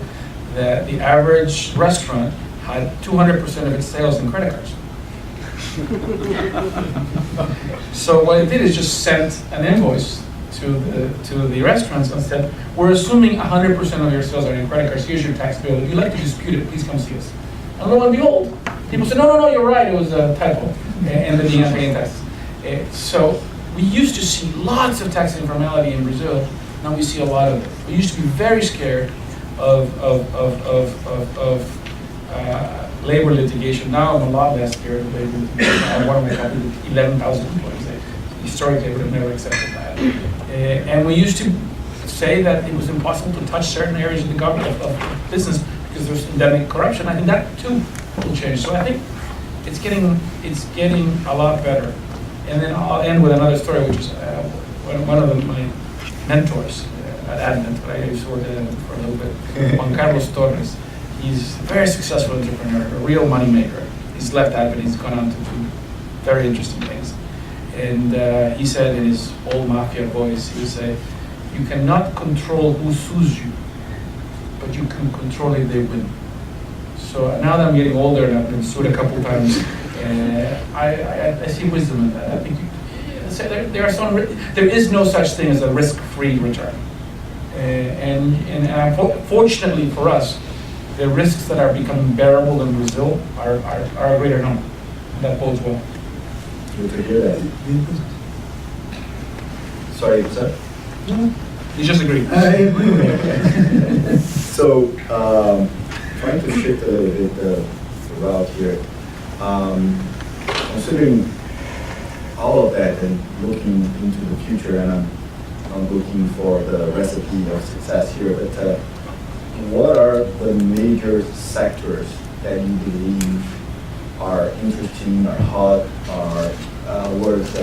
that the average restaurant had 200% of its sales in credit cards. So what it did is just sent an invoice to the restaurants and said, we're assuming 100% of your sales are in credit cards. Here's your tax bill. If you'd like to dispute it, please come see us. And lo and behold, people said, no, you're right, it was a typo, and they began paying taxes. So we used to see lots of tax informality in Brazil. Now we see a lot of it. We used to be very scared of labor litigation. Now I'm a lot less scared of labor litigation. I have one of my companies with 11,000 employees. Historically, would have never accepted that. And we used to say that it was impossible to touch certain areas of the government, of business, because there's endemic corruption. I think that too will change. So I think it's getting a lot better. And then I'll end with another story, which is one of my mentors at Advent, but I used to work at Advent for a little bit, Juan Carlos Torres. He's a very successful entrepreneur, a real money maker. He's left Advent, he's gone on to do very interesting things. And he said in his old mafia voice, he would say, you cannot control who sues you, but you can control if they win. So now that I'm getting older and I've been sued a couple times, I see wisdom in that. I think there is no such thing as a risk-free return. And fortunately for us, the risks that are becoming bearable in Brazil are a greater number. That bodes well. Good to hear that. Sorry, sir? No, You just agree. I agree with that. So, trying to shift a little bit the route here. Considering all of that and looking into the future, and I'm looking for the recipe of success here, but what are the major sectors that you believe are interesting, are hot, are worth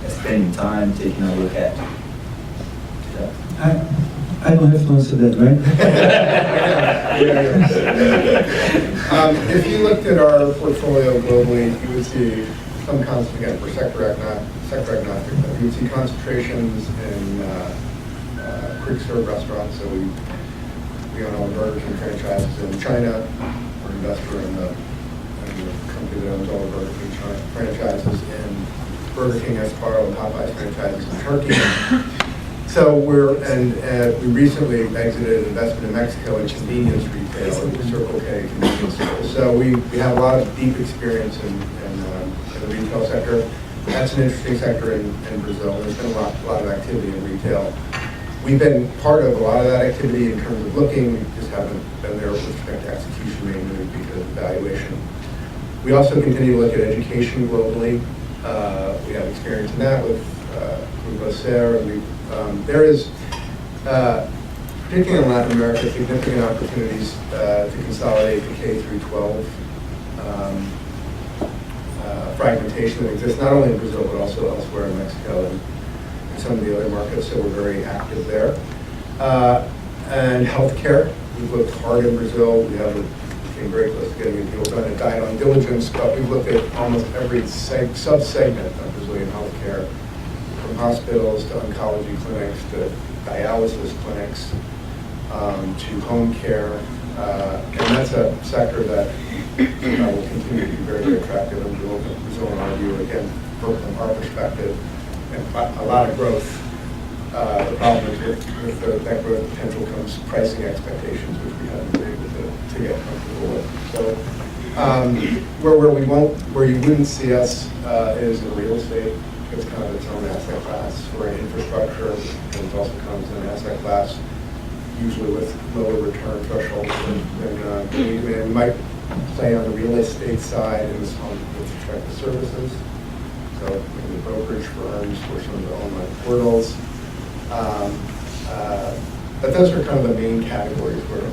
spending time taking a look at? I don't have to answer that, right? If you looked at our portfolio globally, you would see again, for sector agnostic, but we see concentrations in quick serve restaurants. So we own all the Burger King franchises in China. We're an investor in the company that owns all the Burger King franchises in Burger King, Escobari, and Popeyes franchises in Turkey. So we recently exited an investment in Mexico in convenience retail, Circle K convenience stores. So we have a lot of deep experience in the retail sector. That's an interesting sector in Brazil. There's been a lot of activity in retail. We've been part of a lot of that activity in terms of looking. We just haven't been there with respect to execution mainly because of valuation. We also continue to look at education globally. We have experience in that with José, and there is, particularly in Latin America, significant opportunities to consolidate the K through 12 fragmentation that exists not only in Brazil but also elsewhere in Mexico and some of the other markets. So we're very active there. And healthcare, we've looked hard in Brazil. We came very close to getting a deal done. It died on diligence, but we've looked at almost every sub-segment of Brazilian healthcare, from hospitals to oncology clinics to dialysis clinics to home care. And that's a sector that will continue to be very, very attractive in Brazil, in our view, again, from our perspective, and a lot of growth. The problem is with that growth potential comes pricing expectations, which we haven't been able to get comfortable with. So where you wouldn't see us is in real estate. It's kind of its own asset class. We're in infrastructure, and it also comes in an asset class, usually with lower return thresholds than we might play on the real estate side in this home with respect to services. So maybe brokerage firms or some of the online portals. But those are kind of the main categories where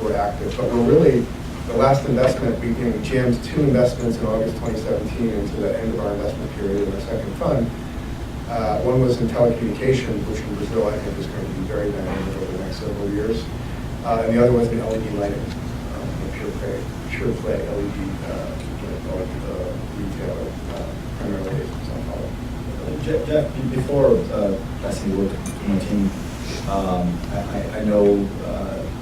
we're active. But we're really, the last investment, we jammed 2 investments in August 2017 into the end of our investment period in our second fund. One was in telecommunications, which in Brazil I think is going to be very dynamic over the next several years. And the other was in LED lighting, pure play LED retailer, primarily based in Sao Paulo. Jeff, before passing the word to my team, I know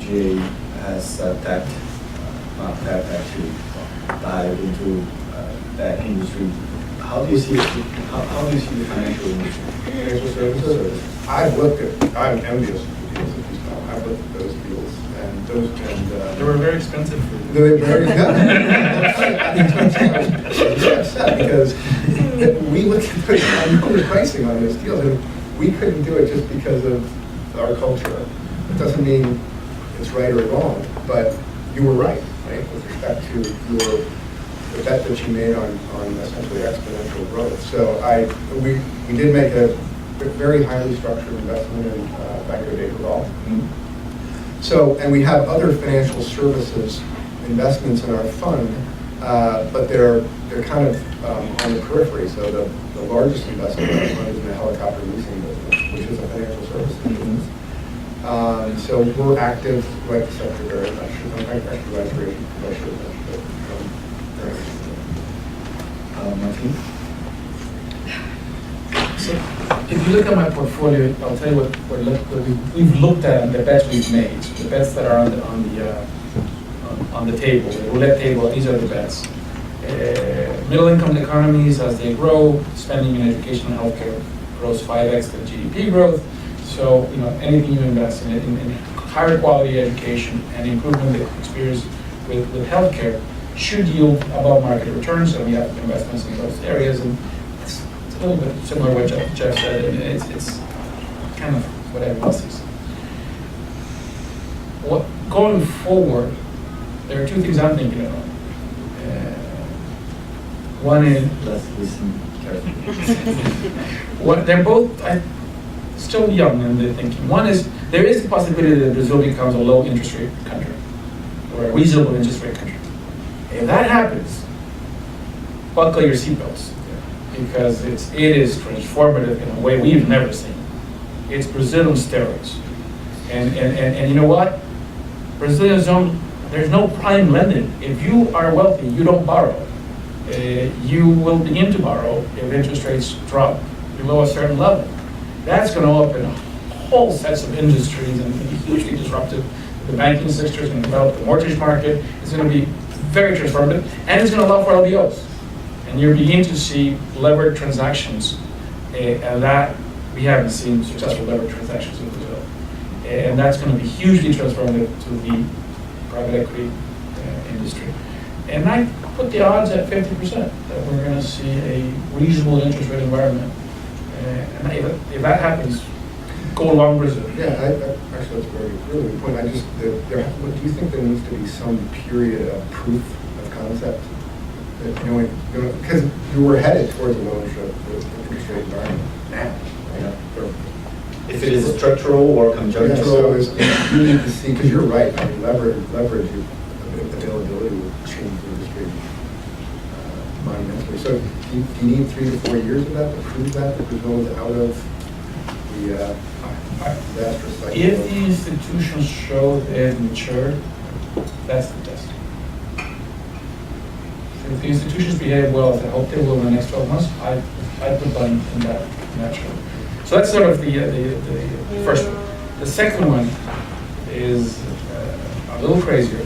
Jay has actually dived into that industry. How do you see the financial industry? Financial services. I'm envious of the deals that he's done. I've looked at those deals, and They were very expensive for you. they were very good. I was very upset because we looked at the pricing on those deals, and we couldn't do it just because of our culture. It doesn't mean it's right or wrong, but you were right with respect to the bet that you made on essentially exponential growth. So we did make a very highly structured investment in Banco de Portugal. So, and we have other financial services investments in our fund, but they're kind of on the periphery. So the largest investment in our fund is in the helicopter leasing business, which is a financial services business. So we're active right the sector very much. Actually, I should mention Martin? So if you look at my portfolio, I'll tell you what we've looked at and the bets we've made, the bets that are on the table, the roulette table. These are the bets. Middle income economies, as they grow, spending in education and healthcare grows 5x the GDP growth. So anything you invest in higher quality education and improvement the experience with healthcare should yield above market returns. So we have investments in those areas, and it's a little bit similar to what Jeff said. I mean, it's kind of what everyone sees. Going forward, there are 2 things I'm thinking about. One is, Let's listen carefully. they're both still young in their thinking. One is, there is the possibility that Brazil becomes a low interest rate country, or a reasonable interest rate country. If that happens, buckle your seatbelts, because it is transformative in a way we've never seen. It's Brazil on steroids. And you know what? Brazilians there's no prime lending. If you are wealthy, you don't borrow. you will begin to borrow if interest rates drop below a certain level. That's going to open whole sets of industries and be hugely disruptive. The banking sector is going to develop, the mortgage market is going to be very transformative, and it's going to allow for LBOs. And you're beginning to see levered transactions, and that we haven't seen successful levered transactions in Brazil. And that's going to be hugely transformative to the private equity industry. And I put the odds at 50% that we're going to see a reasonable interest rate environment. And if that happens, go along Brazil. Yeah, actually, that's a really good point. Do you think there needs to be some period of proof of concept? Because you were headed towards a low interest rate environment now. If it is structural or conjunctural. Yeah, so you need to see, because you're right, I mean, leverage availability will change the industry monumentally. So do you need 3 to 4 years of that to prove that Brazil is out of the disastrous cycle? If the institutions show they have matured, that's the test. If the institutions behave well, as I hope they will in the next 12 months, I put money in that naturally. So that's sort of the first one. The second one is a little crazier.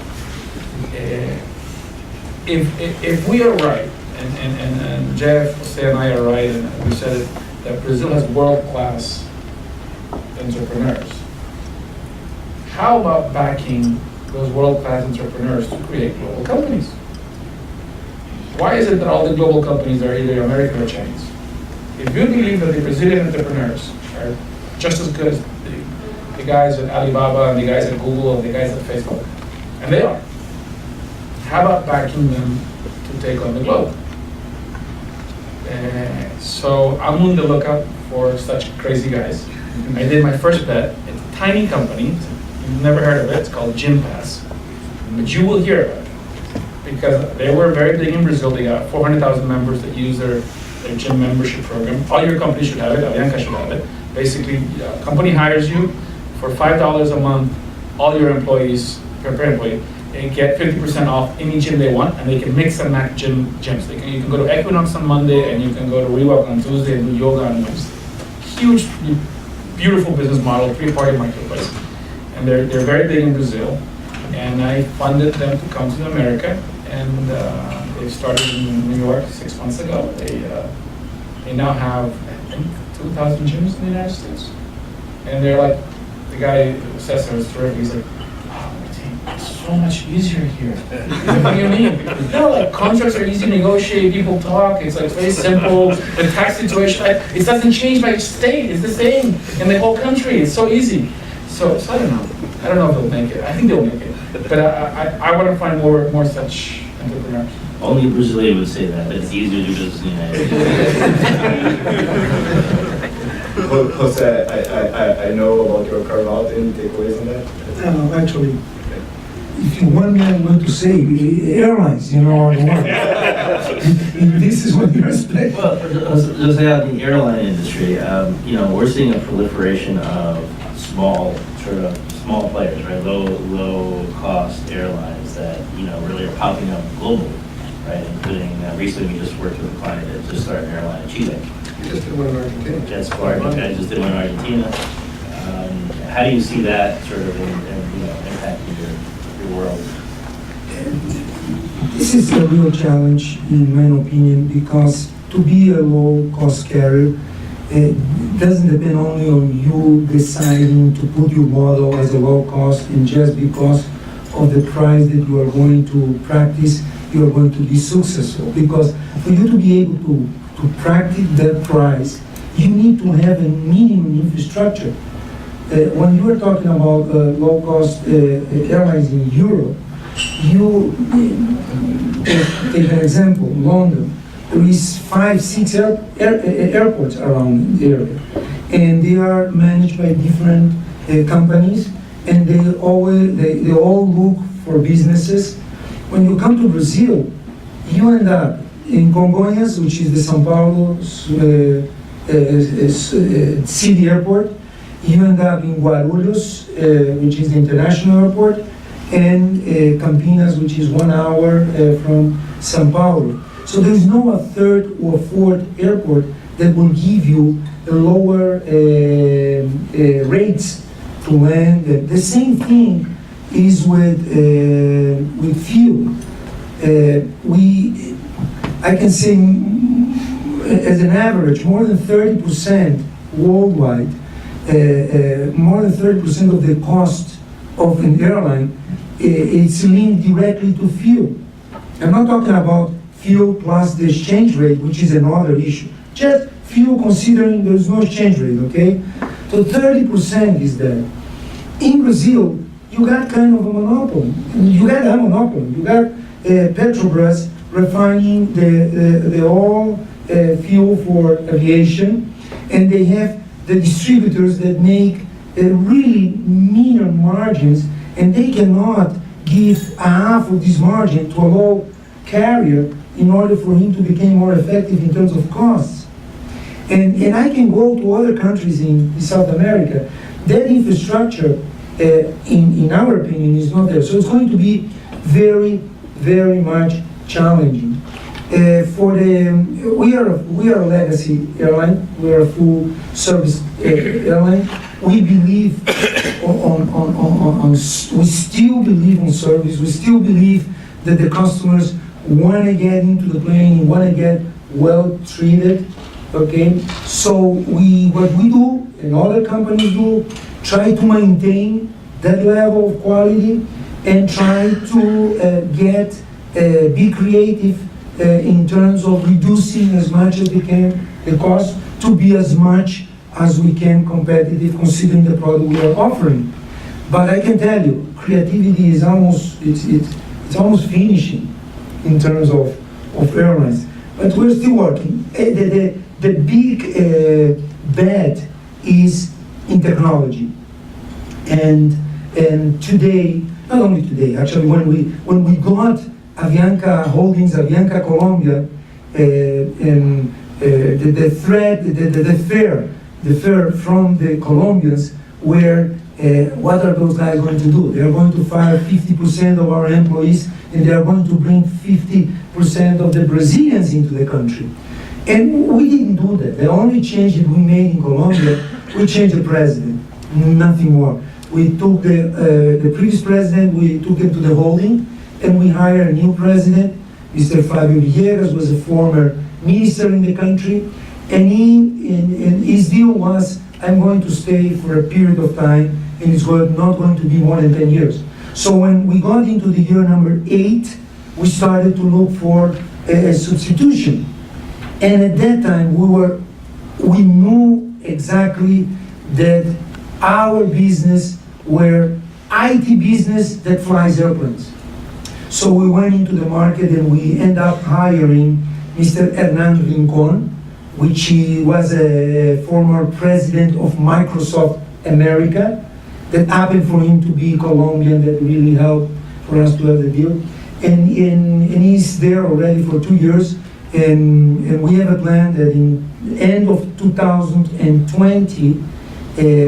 If we are right, and Jeff, José, and I are right, and we said it, that Brazil has world-class entrepreneurs, how about backing those world-class entrepreneurs to create global companies? Why is it that all the global companies are either American or Chinese? If you believe that the Brazilian entrepreneurs are just as good as the guys at Alibaba and the guys at Google and the guys at Facebook, and they are, how about backing them to take on the globe? So I'm on the lookout for such crazy guys. I did my first bet. It's a tiny company. You've never heard of it. It's called Gym Pass. But you will hear about it because they were very big in Brazil. They got 400,000 members that use their gym membership program. All your companies should have it. Avianca should have it. Basically, a company hires you for $5 a month. All your employees, per employee, and get 50% off any gym they want, and they can mix and match gyms. You can go to Equinox on Monday, and you can go to Reebok on Tuesday, and do yoga on Wednesday. Huge, beautiful business model, three-party marketplace. And they're very big in Brazil. And I funded them to come to America, and they started in New York 6 months ago. They now have, I think, 2,000 gyms in the United States. And they're like, the guy, Cesar, is terrific. He's like, it's so much easier here. What do you mean? Like contracts are easy to negotiate, people talk, it's like very simple. The tax situation, it doesn't change by state, it's the same in the whole country, it's so easy. So I don't know. I don't know if they'll make it. I think they'll make it. But I want to find more such entrepreneurs. Only a Brazilian would say that it's easier to do business in the United States. Jose, I know about your carve-out. Any takeaways on that? Actually, if you want me, I'm going to say airlines, this is what you're expecting. Well, Jose, on the airline industry, we're seeing a proliferation of small players, right? Low cost airlines that really are popping up globally, right? Including recently we just worked with a client that just started an airline in Chile. You just did one in Argentina. Escobari, I just did one in Argentina. How do you see that sort of impacting your world? This is a real challenge, in my opinion, because to be a low-cost carrier, it doesn't depend only on you deciding to put your model as a low cost, and just because of the price that you are going to practice, you are going to be successful. Because for you to be able to practice that price, you need to have a minimum infrastructure. When you are talking about low-cost airlines in Europe, you take an example, London. There is 5-6 airports around the area, and they are managed by different companies, and they all look for businesses. When you come to Brazil, you end up in Congonhas, which is the São Paulo city airport. You end up in Guarulhos, which is the international airport, and Campinas, which is 1 hour from São Paulo. So there is no a third or fourth airport that will give you the lower rates to land. The same thing is with fuel. I can say as an average, more than 30% worldwide, more than 30% of the cost of an airline it's linked directly to fuel. I'm not talking about fuel plus the exchange rate, which is another issue. Just fuel considering there's no exchange rate, okay? So 30% is there. In Brazil, you got kind of a monopoly. You got a monopoly. You got Petrobras refining the oil fuel for aviation, and they have the distributors that make really meaner margins, and they cannot give half of this margin to a low carrier in order for him to become more effective in terms of costs. And I can go to other countries in South America. That infrastructure, in our opinion, is not there. So it's going to be very, very much challenging. We are a legacy airline. We are a full service airline. We believe we still believe on service. We still believe that the customers want to get into the plane, want to get well treated. Okay, so what we do and other companies do, try to maintain that level of quality and try to be creative in terms of reducing as much as we can the cost to be as much as we can competitive considering the product we are offering. But I can tell you, creativity is almost it's almost finishing in terms of airlines. But we're still working. The big bet is in technology. And today, not only today, actually when we got Avianca Holdings, Avianca Colombia, and the fear from the Colombians were, what are those guys going to do? They are going to fire 50% of our employees, and they are going to bring 50% of the Brazilians into the country. And we didn't do that. The only change that we made in Colombia, we changed the president, nothing more. We took the previous president, we took him to the holding, and we hired a new president. Mr. Fabio Villegas was a former minister in the country, and his deal was, I'm going to stay for a period of time, and it's not going to be more than 10 years. So when we got into the year number 8, we started to look for a substitution. And at that time, we knew exactly that our business were IT business that flies airplanes. So we went into the market and we ended up hiring Mr. Hernán Rincón, which he was a former president of Microsoft America. That happened for him to be Colombian, that really helped for us to have the deal. And he's there already for 2 years. And we have a plan that in the end of 2020,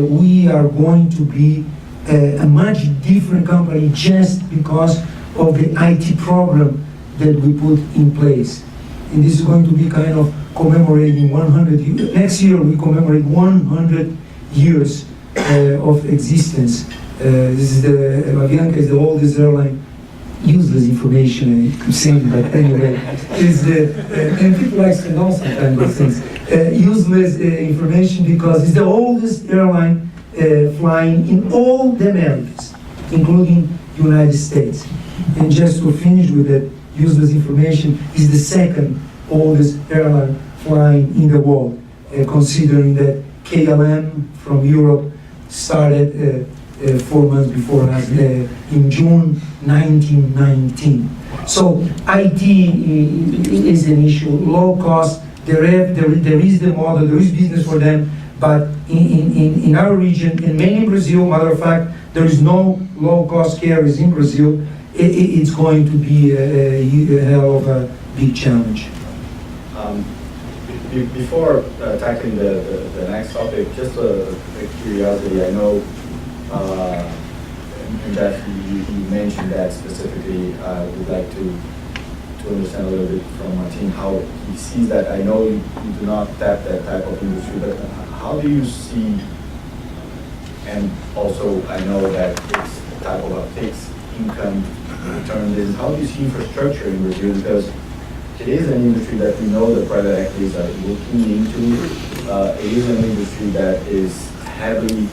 we are going to be a much different company just because of the IT program that we put in place. And this is going to be kind of commemorating 100 years. Next year we commemorate 100 years of existence. This is Avianca is the oldest airline. Useless information, I'm saying, but anyway, and people like to know sometimes those things. Useless information because it's the oldest airline flying in all the Americas, including the United States. And just to finish with that, useless information is the second oldest airline flying in the world, considering that KLM from Europe started 4 months before us in June 1919. So IT is an issue, low cost, there is the model, there is business for them, but in our region, and mainly in Brazil, matter of fact, there is no low cost carriers in Brazil, it's going to be a hell of a big challenge. Before tackling the next topic, just a curiosity, I know and Jeff, you mentioned that specifically. Would like to to understand a little bit from Martin how he sees that. I know you do not tap that type of industry, but how do you see, and also I know that it's a type of a fixed income return business, how do you see infrastructure in Brazil? Because it is an industry that we know the private equities are looking into. It is an industry that is heavily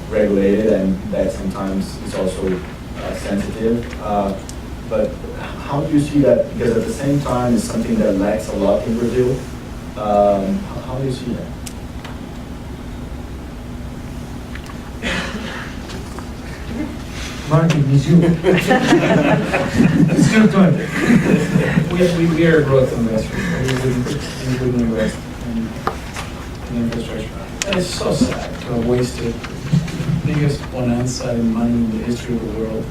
regulated and that sometimes is also sensitive. But how do you see that? Because at the same time, it's something that lacks a lot in Brazil. How do you see that? Martin, it's you. It's your turn. We are a growth investor. We would invest in infrastructure. And it's so sad to have wasted the biggest bonanza in money in the history of the world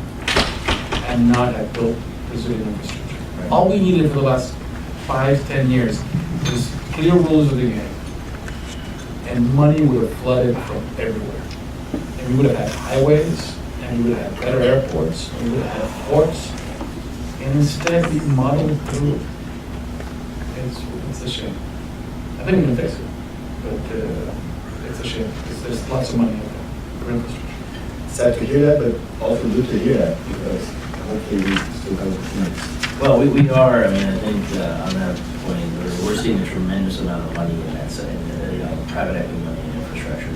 and not have built Brazilian infrastructure. Right. All we needed for the last 5-10 years was clear rules of the game. And money would have flooded from everywhere. And we would have had highways, and we would have had better airports, and we would have had ports. And instead, we muddled through. It's a shame. I think we can fix it, but it's a shame. There's lots of money out there for infrastructure. Sad to hear that, but also good to hear that because hopefully we still have opportunities. Well, we are, I mean, I think on that point, we're seeing a tremendous amount of money in that setting, private equity money in infrastructure,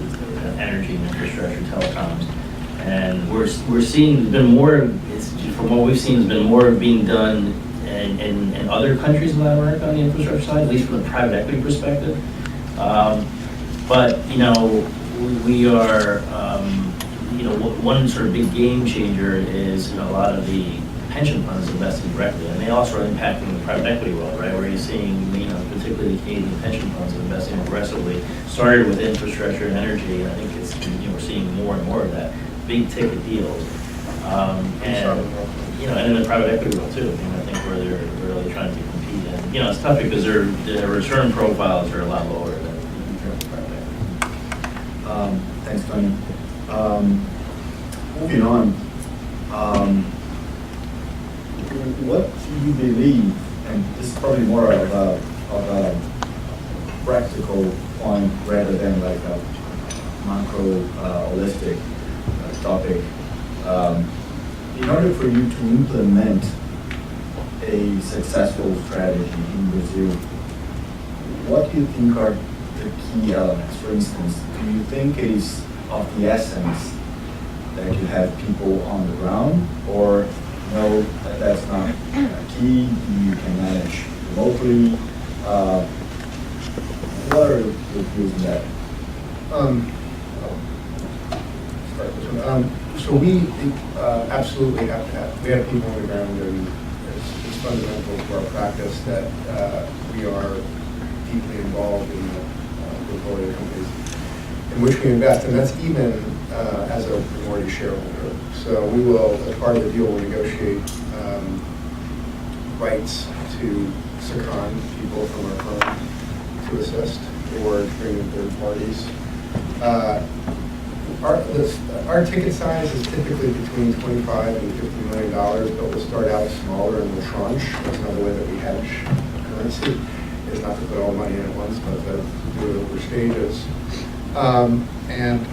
energy and infrastructure, telecoms. And we're seeing, there's been more, from what we've seen, there's been more being done in other countries in Latin America on the infrastructure side, at least from the private equity perspective. But, you know, we are, you know, one sort of big game changer is, you know, a lot of the pension funds investing directly, and they also are impacting the private equity world, right? Where you're seeing, you know, particularly the Canadian pension funds investing aggressively, started with infrastructure and energy, and I think it's, you know, we're seeing more and more of that, big ticket deals. And, you know, and in the private equity world too, I mean, I think where they're really trying to compete. And, you know, it's tough because their return profiles are a lot lower than private equity. Thanks, Tony. Moving on, what do you believe, and this is probably more of a practical point rather than like a macro holistic topic. In order for you to implement a successful strategy in Brazil, what do you think are the key elements? For instance, do you think it is of the essence that you have people on the ground, or no, that's not key, you can manage remotely? What are your views on that? Start this one. So we absolutely have to have, we have people on the ground, and it's fundamental to our practice that we are deeply involved in the portfolio companies in which we invest, and that's even as a minority shareholder. So we will, as part of the deal, we'll negotiate rights to second people from our firm to assist or to bring in third parties. Our ticket size is typically between $25 and $50 million, but we'll start out smaller and we'll tranche. That's another way that we hedge currency, is not to put all money in at once, but to do it over stages. And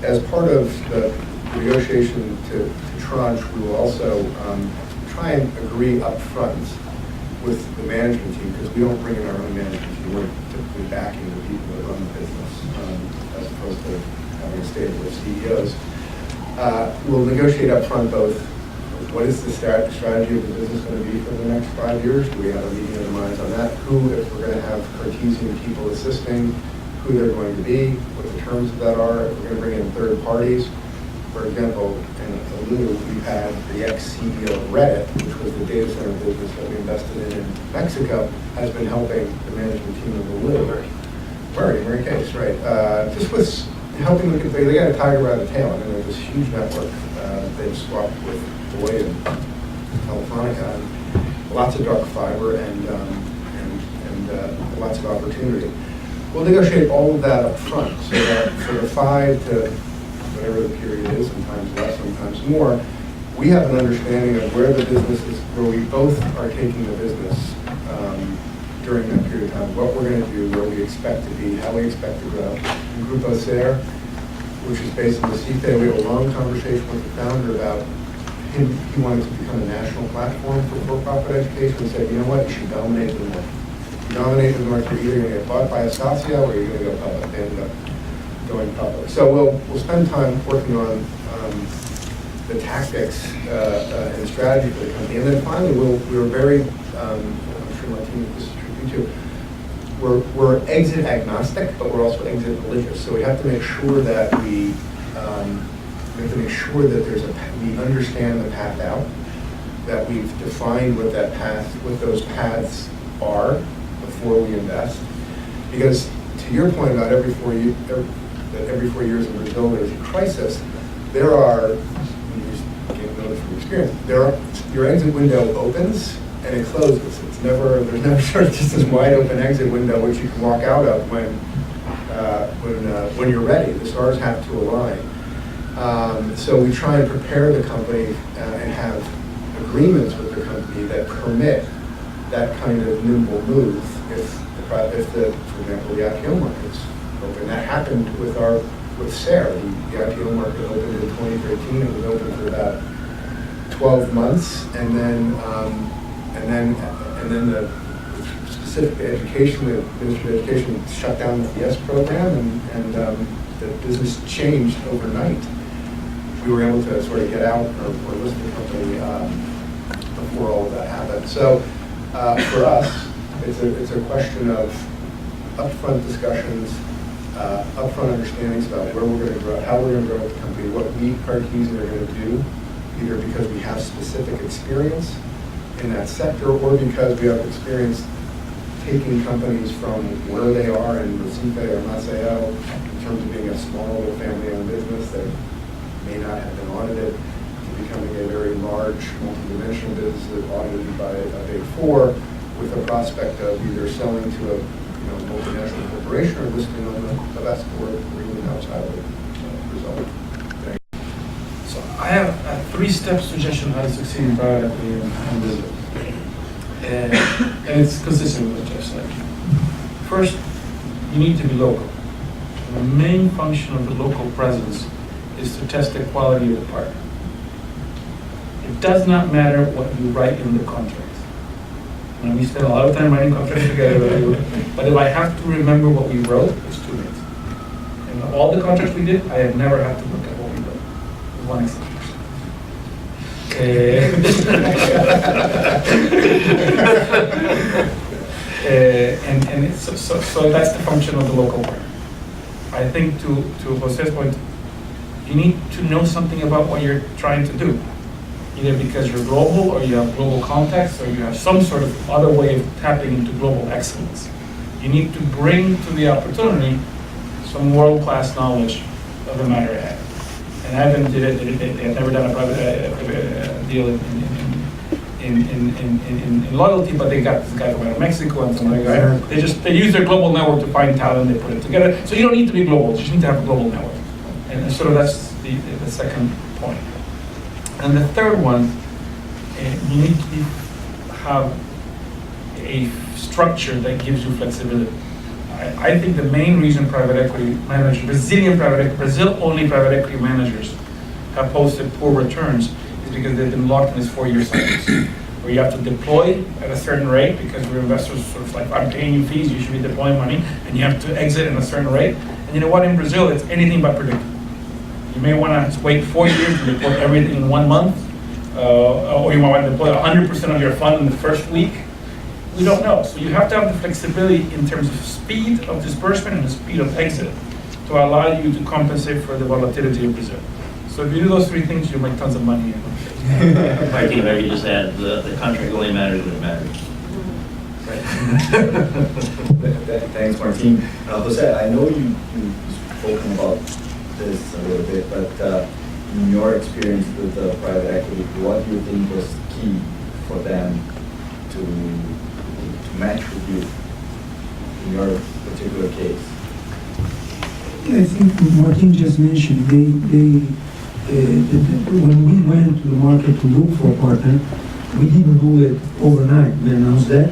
as part of the negotiation to tranche, we will also try and agree up front with the management team, because we don't bring in our own management team. We're typically backing the people that run the business, as opposed to having a stable of CEOs. We'll negotiate up front both what is the strategy of the business going to be for the next 5 years? Do we have a meeting of the minds on that? Who, if we're going to have Cartesian people assisting, who they're going to be, what the terms of that are, if we're going to bring in third parties. For example, in Lou, we've had the ex-CEO of Reddit, which was the data center business that we invested in Mexico, has been helping the management team of the Lou. Very case, right. Just with helping them, they got a tiger by the tail. I mean, there's this huge network that they've swapped with Boyd and Telefonica, and lots of dark fiber and lots of opportunity. We'll negotiate all of that up front, so that for the 5 to whatever the period is, sometimes less, sometimes more, we have an understanding of where the business is, where we both are taking the business during that period of time, what we're going to do, where we expect to be, how we expect to grow. In Grupo Ser, which is based in Recife, we have a long conversation with the founder about him. He wanted to become a national platform for for-profit education. We said, you know what, you should dominate the North. If you dominate the North, you're either going to get bought by a socio or you're going to go public. They end up going public. So we'll spend time working on the tactics and strategy for the company. And then finally, we were very, I'm sure Martin, this is true too, we're exit agnostic, but we're also exit religious. So we have to make sure that we have to make sure that we understand the path out, that we've defined what that path, what those paths are before we invest. Because to your point about every 4 years in Brazil there's a crisis, there are, you just can't know this from experience, your exit window opens and it closes. There's never sort of just this wide open exit window which you can walk out of when you're ready. The stars have to align. So we try and prepare the company and have agreements with the company that permit that kind of nimble move if for example, the IPO market's open. That happened with SARE. The IPO market opened in 2013. It was open for about 12 months, and then the specific education, the Ministry of Education shut down the FES program, and the business changed overnight. We were able to sort of get out or list the company before all of that happened. So for us, it's a question of upfront discussions, upfront understandings about where we're going to grow, how we're going to grow the company, what we Cartesian are going to do, either because we have specific experience in that sector or because we have experience taking companies from where they are in Recife or Maceió in terms of being a small little family-owned business that may not have been audited to becoming a very large multi-dimensional business that's audited by a Big Four with a prospect of either selling to a multinational corporation or listing on the best board or even outside of the result. So I have a 3-step suggestion how to succeed in private equity in Brazil. And it's consistent with what Jeff said. First, you need to be local. And the main function of the local presence is to test the quality of the partner. It does not matter what you write in the contract. And we spend a lot of time writing contracts together, but if I have to remember what we wrote, it's too late. And all the contracts we did, I have never had to look at what we wrote. With one exception. So that's the function of the local partner. I think to José's point, you need to know something about what you're trying to do. Either because you're global or you have global contacts or you have some sort of other way of tapping into global excellence. You need to bring to the opportunity some world-class knowledge of the matter at hand. And Evan did it, they had never done a private deal in loyalty, but they got this guy from Mexico and some other guy. They use their global network to find talent, they put it together. So you don't need to be global, you just need to have a global network. And sort of that's the second point. And the third one, you need to have a structure that gives you flexibility. I think the main reason private equity managers, Brazil-only private equity managers have posted poor returns is because they've been locked in this 4-year cycles, where you have to deploy at a certain rate because your investors sort of like, I'm paying you fees, you should be deploying money, and you have to exit at a certain rate. And you know what, in Brazil, it's anything but predictable. You may want to wait 4 years to deploy everything in 1 month, or you might want to deploy 100% of your fund in the first week. We don't know. So you have to have the flexibility in terms of speed of disbursement and the speed of exit to allow you to compensate for the volatility of Brazil. So if you do those 3 things, you'll make tons of money. Martin, if I could just add, the contract only matters when it matters. Right. Thanks, Martin. José, I know you've spoken about this a little bit, but in your experience with the private equity, what do you think was key for them to match with you in your particular case? I think Martin just mentioned, they when we went to the market to look for a partner, we didn't do it overnight. We announced that,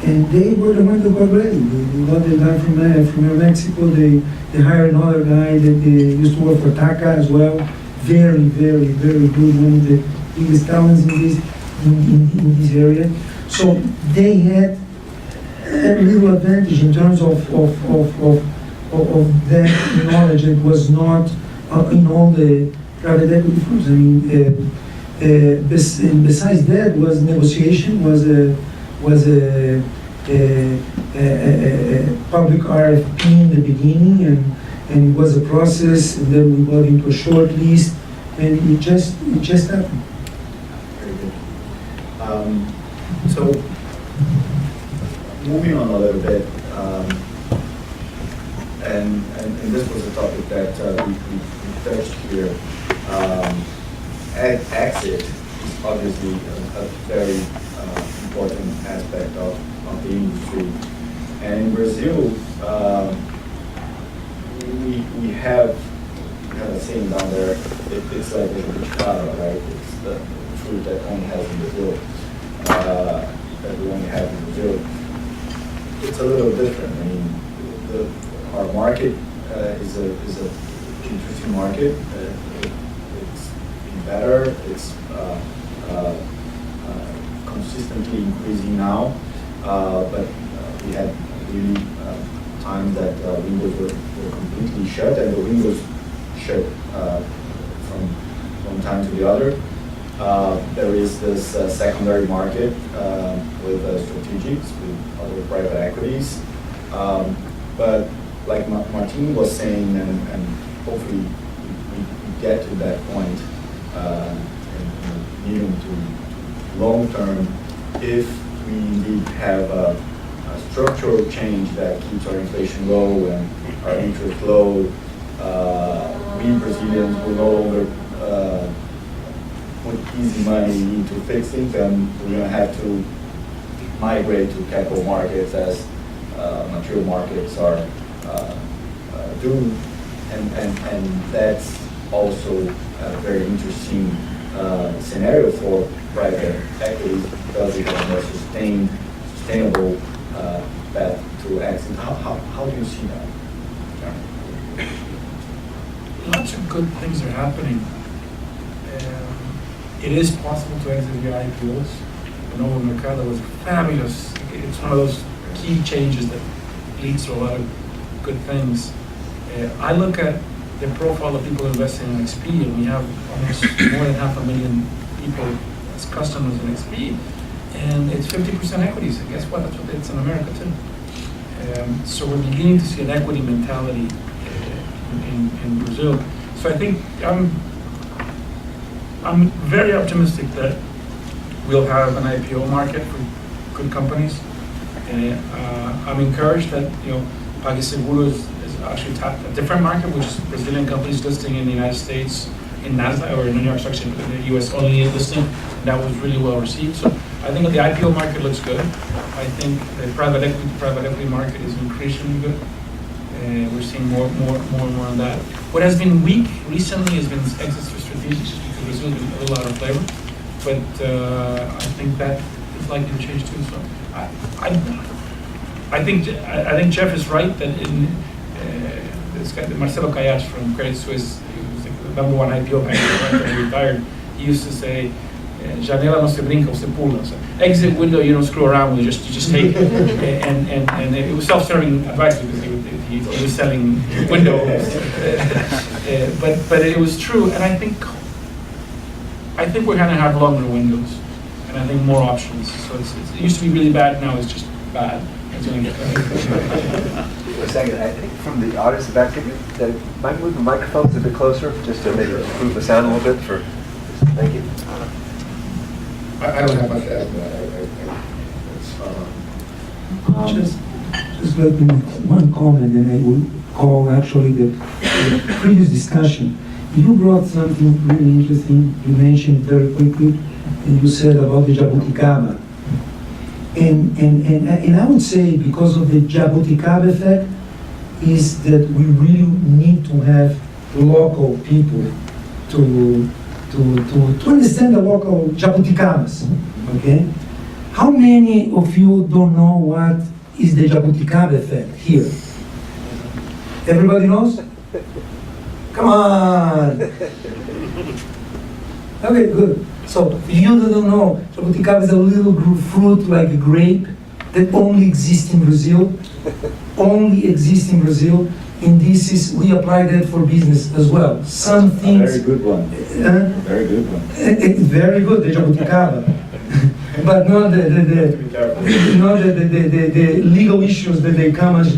and they were the ones that got ready. They got the guy from Mexico. They hired another guy that used to work for TACA as well. Very, very, very good. One of the biggest talents in this area. So they had a little advantage in terms of that knowledge that was not in all the private equity firms. I mean, besides that was negotiation, was a public RFP in the beginning, and it was a process, and then we got into a short list, and it just happened. Very good. So, moving on a little bit, and this was a topic that we touched here. Exit is obviously a very important aspect of the industry. And in Brazil, we have a saying down there, it's like a picada, right? It's the fruit that only has in Brazil, that we only have in Brazil. It's a little different. I mean, our market is a interesting market. It's been better. It's consistently increasing now, but we had really times that windows were completely shut, and the windows shut from one time to the other. There is this secondary market with strategics, with other private equities. But like Martin was saying, and hopefully we get to that point in medium to long term, if we indeed have a structural change that keeps our inflation low and our interest low, we Brazilians will no longer put easy money into fixed income. We're going to have to migrate to capital markets as mature markets are do, and that's also a very interesting scenario for private equities because it has a more sustainable path to exit. How do you see that? Lots of good things are happening. It is possible to exit via IPOs. The Novo Mercado was fabulous. It's one of those key changes that leads to a lot of good things. I look at the profile of people investing in XP, and we have almost more than 500,000 people as customers in XP, and it's 50% equities. And guess what? That's what it's in America too. So we're beginning to see an equity mentality in Brazil. So I think I'm very optimistic that we'll have an IPO market for good companies. I'm encouraged that PagSeguro is actually tapped a different market, which is Brazilian companies listing in the United States in NASDAQ or in the New York Stock Exchange, the U.S. only listing. That was really well received. So I think the IPO market looks good. I think the private equity market is increasingly good. We're seeing more and more on that. What has been weak recently has been exits for strategics, just because Brazil is a little out of flavor. But I think that is likely to change too. So I think Jeff is right that in this guy, Marcelo Cayach from Credit Suisse, he was the number one IPO banker when he retired. He used to say, "Janela no se brinca, se pula." So, exit window, you don't screw around with, you just take it. And it was self-serving advice because he was selling windows. But it was true, and I think we're going to have longer windows, and I think more options. So it used to be really bad, now it's just bad. It's going to get better. A second, I think from the audience back, that might move the microphones a bit closer, just to maybe improve the sound a little bit. Thank you. I don't have much to add to that. Just let me make one comment, and I will call actually the previous discussion. You brought something really interesting. You mentioned very quickly, and you said about the jabuticaba. And I would say because of the jabuticaba effect is that we really need to have local people to understand the local jabuticabas, okay? How many of you don't know what is the jabuticaba effect here? Everybody knows? Come on! Okay, good. So, if you don't know, jabuticaba is a little fruit like a grape that only exists in Brazil. Only exists in Brazil. And this is, we apply that for business as well. Some things... Very good one. Very good one. Very good, the jabuticaba. But not the legal issues that they come and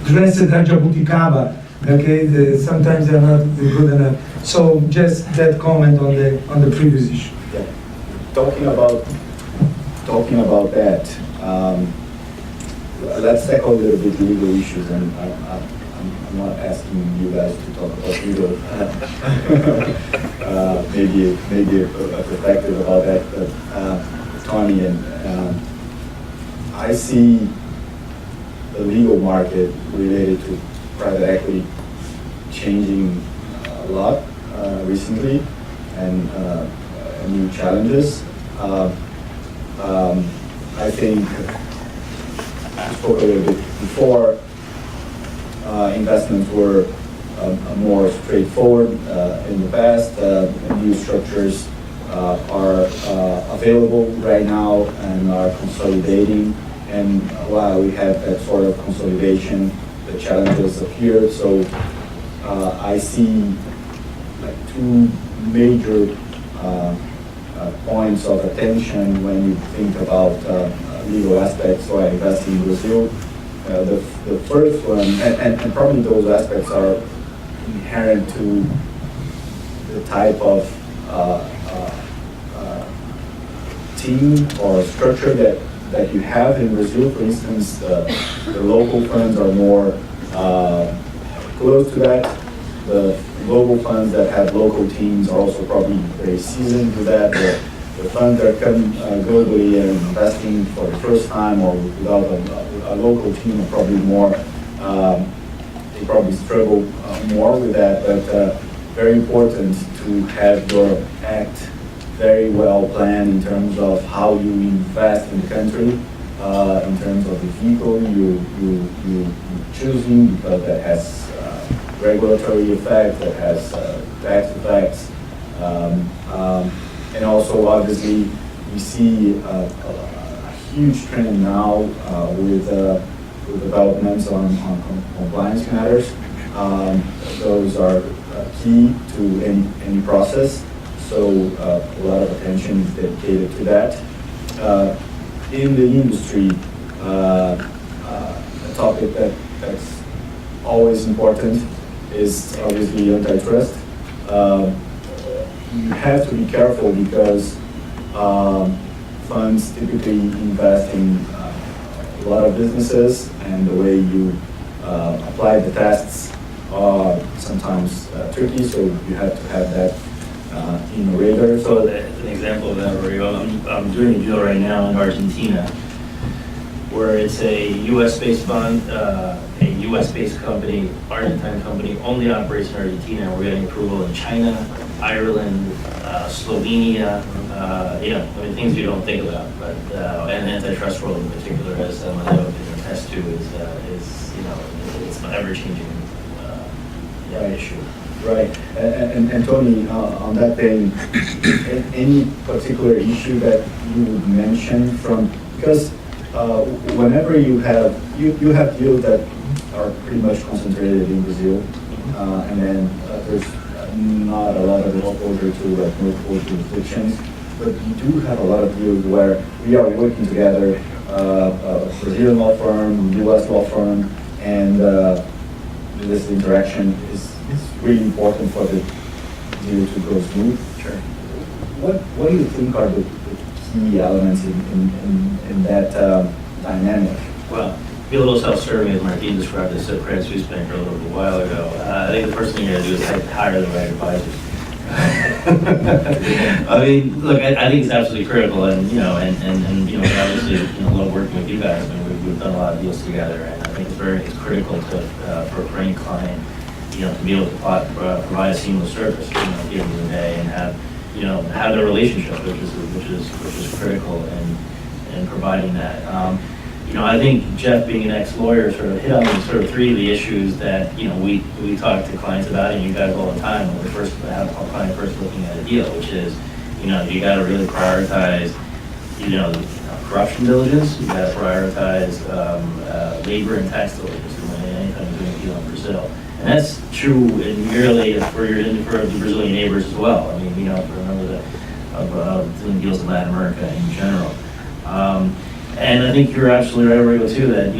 dress it as jabuticaba. Okay, sometimes they're not good enough. So just that comment on the previous issue. Yeah. Talking about that, let's tackle a little bit legal issues, and I'm not asking you guys to talk about legal. maybe a perspective about that, but Tony, and I see the legal market related to private equity changing a lot recently, and new challenges. I think I spoke a little bit before. Investments were more straightforward in the past. New structures are available right now and are consolidating. And while we have that sort of consolidation, the challenges appear. So I see like two major points of attention when you think about legal aspects or investing in Brazil. The first one, and probably those aspects are inherent to the type of team or structure that you have in Brazil. For instance, the local funds are more close to that. The global funds that have local teams are also probably very seasoned to that. The funds that come globally and investing for the first time or without a local team are probably more, they probably struggle more with that, but very important to have your act very well planned in terms of how you invest in the country, in terms of the vehicle you're choosing, because that has regulatory effect, that has tax effects, and also obviously we see a huge trend now with developments on compliance matters. Those are key to any process. So a lot of attention is dedicated to that. In the industry, a topic that's always important is obviously antitrust. You have to be careful because funds typically invest in a lot of businesses, and the way you apply the tests are sometimes tricky, so you have to have that in the radar. So as an example of that, Rodrigo, I'm doing a deal right now in Argentina where it's a US-based fund, a US-based company, Argentine company, only operates in Argentina. We're getting approval in China, Ireland, Slovenia, things you don't think about. But and antitrust world in particular, as Mattos can attest to, is it's an ever-changing issue. Right, and Tony, on that thing, any particular issue that you would mention because whenever you have deals that are pretty much concentrated in Brazil, and then there's not a lot of exposure to like multiple jurisdictions, but you do have a lot of deals where we are working together, a Brazilian law firm, US law firm, and this interaction is really important for the deal to go smooth. Sure. What do you think are the key elements in that dynamic? Well, be a little self-serving, as Martin described this at Credit Suisse Bank a little while ago. I think the first thing you're going to do is hire the right advisors. I mean, look, I think it's absolutely critical, and obviously, love working with you guys, and we've done a lot of deals together, and I think it's critical for any client to be able to provide a seamless service, at the end of the day, and have the relationship, which is critical in providing that. I think Jeff, being an ex-lawyer, sort of hit on sort of three of the issues that we talk to clients about, and you guys all the time when we first have a client first looking at a deal, which is you got to really prioritize corruption diligence. You got to prioritize labor and tax diligence anytime you're doing a deal in Brazil. And that's true merely for the Brazilian neighbors as well. I mean, for a number of doing deals in Latin America in general. And I think you're absolutely right, Rodrigo, too, that,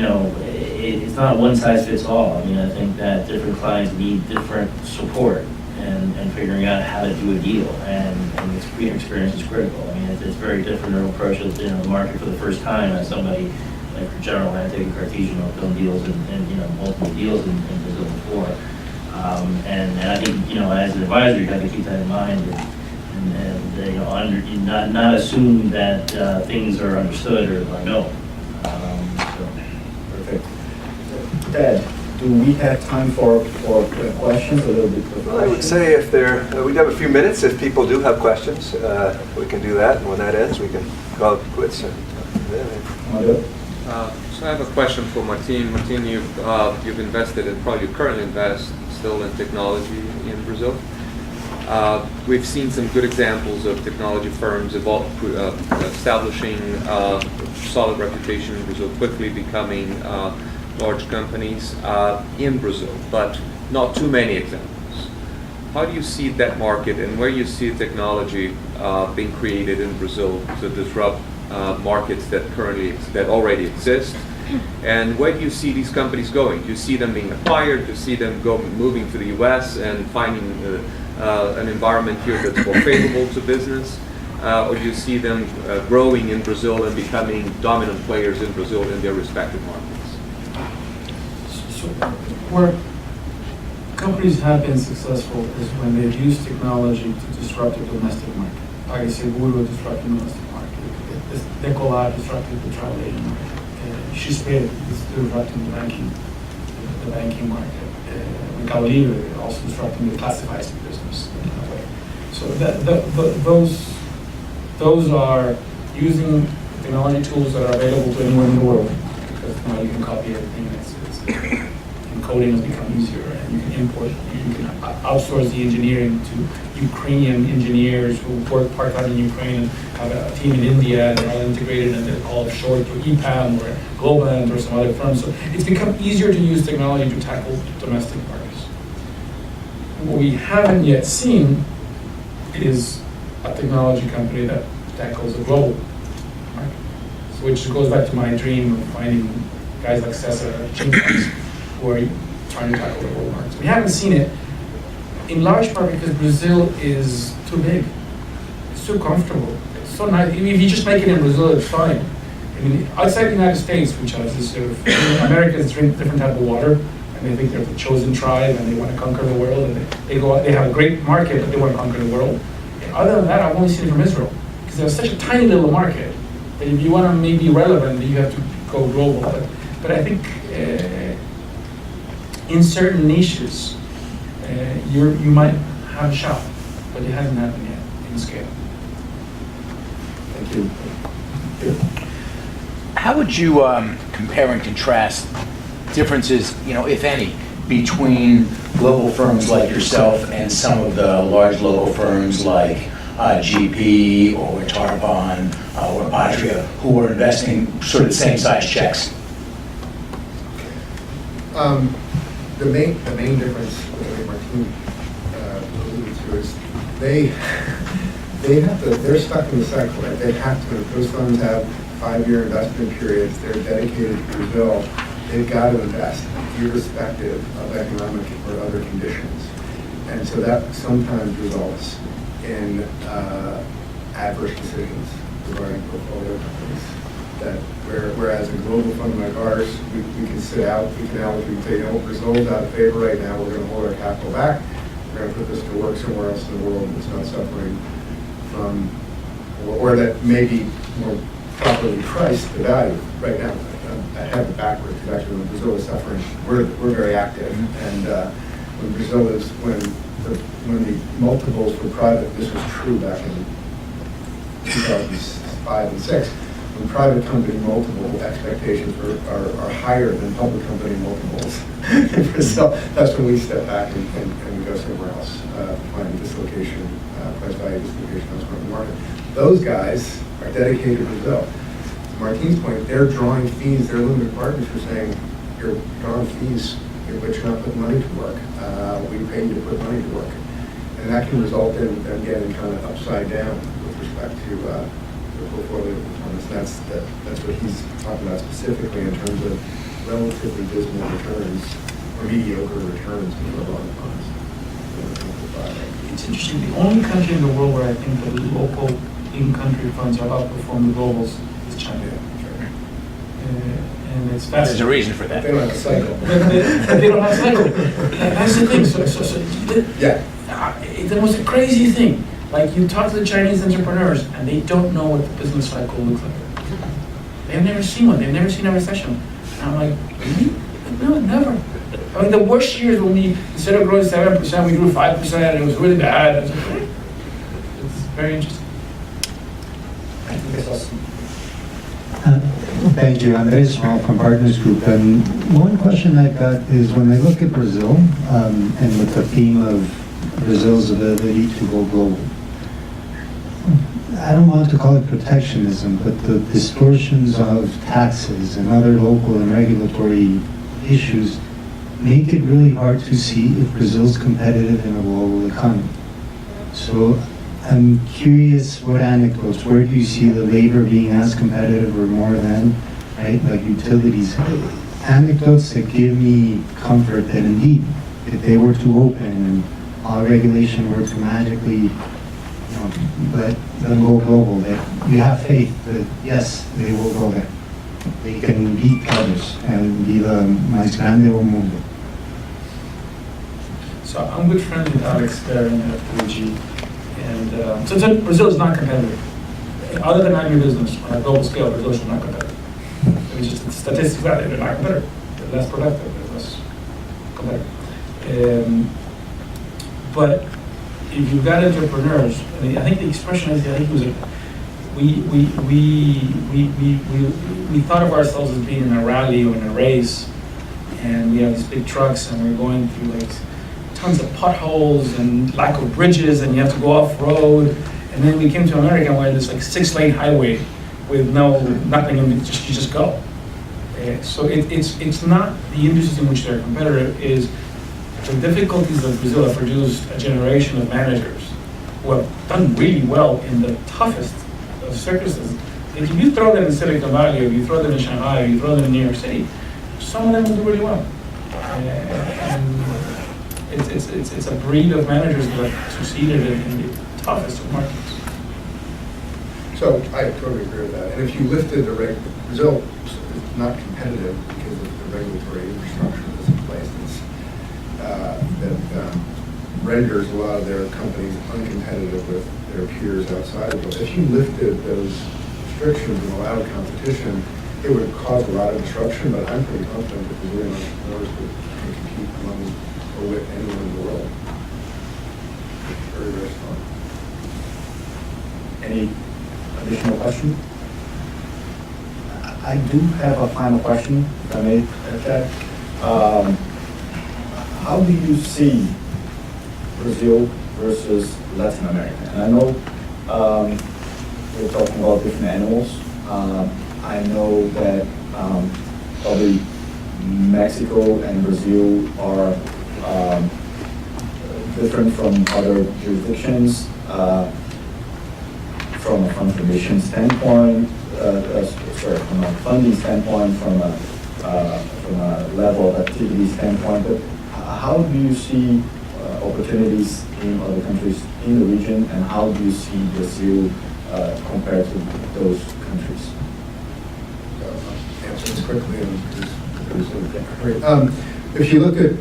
it's not one size fits all. I mean, I think that different clients need different support and figuring out how to do a deal. And experience is critical. I mean, it's very different to approach the market for the first time as somebody like General Atlantic and Cartesian have done deals and multiple deals in Brazil before. And I think, as an advisor, you have to keep that in mind and not assume that things are understood or are known. Perfect. Ted, do we have time for questions? A little bit of questions? Well, I would say if we have a few minutes. If people do have questions, we can do that. And when that ends, we can call it quits. So I have a question for Martin. Martin, you've invested and probably currently invest still in technology in Brazil. We've seen some good examples of technology firms establishing solid reputation in Brazil, quickly becoming large companies in Brazil, but not too many examples. How do you see that market, and where you see technology being created in Brazil to disrupt markets that already exist? And where do you see these companies going? Do you see them being acquired? Do you see them moving to the U.S. and finding an environment here that's more favorable to business? Or do you see them growing in Brazil and becoming dominant players in Brazil in their respective markets? So where companies have been successful is when they've used technology to disrupt the domestic market. Like I said, we will disrupt the domestic market. Decolar disrupted the travel agent market. Xpay is disrupting the banking market. Mercado Libre also disrupting the classifieds business in a way. So those are using technology tools that are available to anyone in the world, because now you can copy everything. Encoding has become easier, and you can import, you can outsource the engineering to Ukrainian engineers who work part-time in Ukraine and have a team in India, and they're all integrated and they're all offshore to EPAM or Globant or some other firm. So it's become easier to use technology to tackle domestic markets. What we haven't yet seen is a technology company that tackles a global market, which goes back to my dream of finding guys like Cesar who are trying to tackle the global markets. We haven't seen it in large part because Brazil is too big. It's too comfortable. It's so nice. If you just make it in Brazil, it's fine. I mean, outside the United States, which has this sort of, Americans drink different type of water, and they think they're the chosen tribe, and they want to conquer the world, and they go out, they have a great market, but they want to conquer the world. And other than that, I've only seen it from Israel, because there's such a tiny little market that if you want to maybe relevant, you have to go global. But I think in certain niches, you might have a shot, but it hasn't happened yet in scale. Thank you. How would you compare and contrast differences, if any, between global firms like yourself and some of the large local firms like GP or Tarpon or Patria, who are investing sort of the same size checks? The main difference that Martin alluded to is they're stuck in the cycle. Right? They have to. Those funds have 5-year investment periods. They're dedicated to Brazil. They've got to invest, irrespective of economic or other conditions. And so that sometimes results in adverse decisions regarding portfolio companies. That whereas a global fund like ours, we can sit out, we can say, Brazil's out of favor right now, we're going to hold our capital back, we're going to put this to work somewhere else in the world that's not suffering from, or that may be more properly priced the value right now. I have it backwards, because actually when Brazil is suffering, we're very active, and when Brazil is, when the multiples for private, this was true back in 2005 and 6, when private company multiple expectations are higher than public company multiples in Brazil, that's when we step back and we go somewhere else, find dislocation, price value dislocation elsewhere in the market. Those guys are dedicated to Brazil. To Martin's point, they're drawing fees, they're limited partners for saying, you're drawing fees, but you're not putting money to work. We pay you to put money to work. And that can result in them getting kind of upside down with respect to the portfolio performance. That's what he's talking about specifically in terms of relatively dismal returns or mediocre returns for bond funds. It's interesting, the only country in the world where I think the local in-country funds have outperformed the globals is China. And it's There's a fascinating. reason for that. They don't have a cycle. But they don't have cycle. That's the thing. Yeah. It's the most crazy thing. Like, you talk to the Chinese entrepreneurs, and they don't know what the business cycle looks like. They've never seen one. They've never seen a recession. And I'm like, really? No, never. I mean, the worst years when we, instead of growing 7%, we grew 5%, and it was really bad. It's very interesting. I think it's awesome. Thank you. Andres from Partners Group. And one question I've got is when I look at Brazil, and with the theme of Brazil's ability to go global, I don't want to call it protectionism, but the distortions of taxes and other local and regulatory issues make it really hard to see if Brazil's competitive in a global economy. So I'm curious what anecdotes, where do you see the labor being as competitive or more than, right, like utilities? Anecdotes that give me comfort that indeed, if they were to open and all regulation were to magically, let them go global, that you have faith that yes, they will go there. They can beat others and be the más grande del mundo. So I'm good friends with Alex there in FPG. And so Brazil is not competitive. Other than agribusiness, on a global scale, Brazil is not competitive. It's just the statistics out there, they're not competitive. They're less productive, they're less competitive. But if you've got entrepreneurs, I think the expression is, I think it was we thought of ourselves as being in a rally or in a race, and we have these big trucks, and we're going through like tons of potholes and lack of bridges, and you have to go off road. And then we came to America where there's like 6-lane highway with nothing, and you just go. So it's not the industries in which they're competitive, is the difficulties of Brazil have produced a generation of managers who have done really well in the toughest of circumstances. If you throw them in Silicon Valley, or you throw them in Shanghai, or you throw them in New York City, some of them will do really well. And it's a breed of managers that have succeeded in the toughest of markets. So I totally agree with that. And if you lifted the rate, Brazil is not competitive because of the regulatory infrastructure that's in place that renders a lot of their companies uncompetitive with their peers outside of Brazil. If you lifted those restrictions and allowed competition, it would cause a lot of disruption, but I'm pretty confident that Brazilian entrepreneurs can compete among or with anyone in the world. Very, very strong. Any additional question? I do have a final question, if I may, Chad. How do you see Brazil versus Latin America? And I know we're talking about different animals. I know that probably Mexico and Brazil are different from other jurisdictions from a contribution standpoint, from a funding standpoint, from a level of activity standpoint. But how do you see opportunities in other countries in the region, and how do you see Brazil compared to those countries? Answer this quickly. If you look at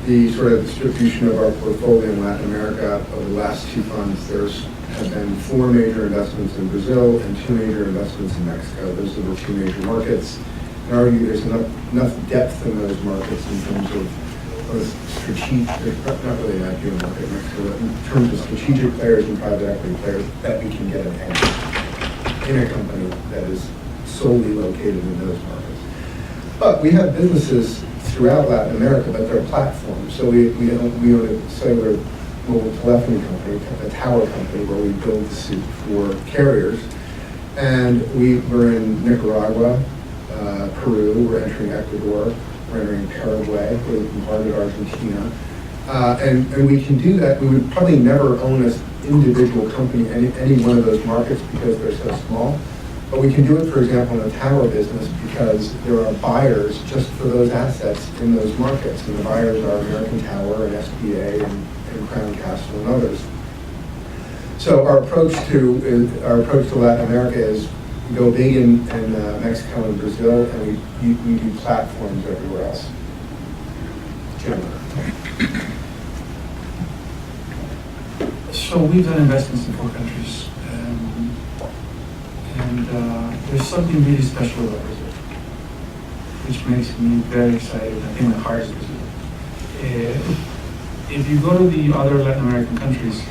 the sort of distribution of our portfolio in Latin America over the last two funds, there's have been 4 major investments in Brazil and 2 major investments in Mexico. Those are the 2 major markets. And I argue there's enough depth in those markets in terms of strategic, not really an IPO market in Mexico, but in terms of strategic players and private equity players, that we can get an edge in a company that is solely located in those markets. But we have businesses throughout Latin America, but they're platforms. So we own a cellular mobile telephony company, a tower company, where we build the suit for carriers. And we're in Nicaragua, Peru, we're entering Ecuador, we're entering Paraguay, we're part of Argentina. And we can do that. We would probably never own an individual company in any one of those markets because they're so small. But we can do it, for example, in the tower business because there are buyers just for those assets in those markets. And the buyers are American Tower and SBA and Crown Castle and others. So our approach to Latin America is we go big in Mexico and Brazil, and we do platforms everywhere else. Jim. So we've done investments in 4 countries, and there's something really special about Brazil, which makes me very excited. I think my heart is Brazil. If you go to the other Latin American countries,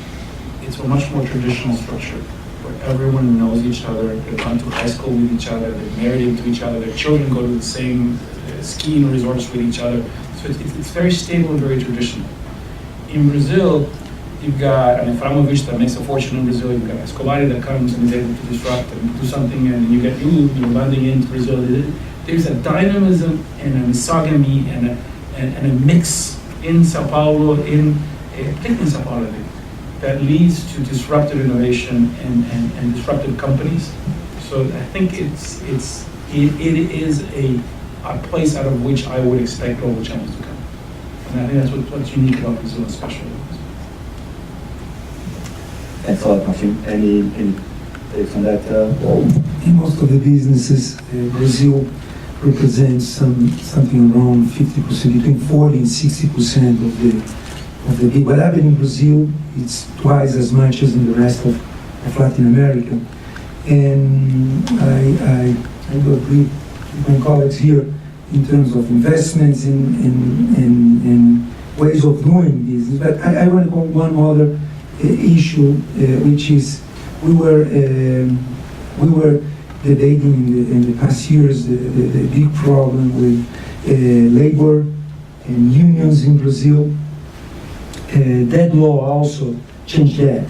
it's a much more traditional structure where everyone knows each other, they've gone to high school with each other, they're married to each other, their children go to the same skiing resorts with each other. So it's very stable and very traditional. In Brazil, you've got an Efromovich that makes a fortune in Brazil, you've got Escobari that comes and is able to disrupt and do something, and you get you're landing into Brazil. There's a dynamism and a misogamy and a mix in Sao Paulo, particularly in Sao Paulo, that leads to disruptive innovation and disruptive companies. So I think it is a place out of which I would expect global champions to come. And I think that's what's unique about Brazil and special. Thanks a lot, Martin. Any takes on that? In most of the businesses, Brazil represents something around 50%, between 40 and 60% of the big. What happened in Brazil, it's twice as much as in the rest of Latin America. And I do agree with my colleagues here in terms of investments and ways of doing business. But I want to go one other issue, which is we were debating in the past years the big problem with labor and unions in Brazil. That law also changed that.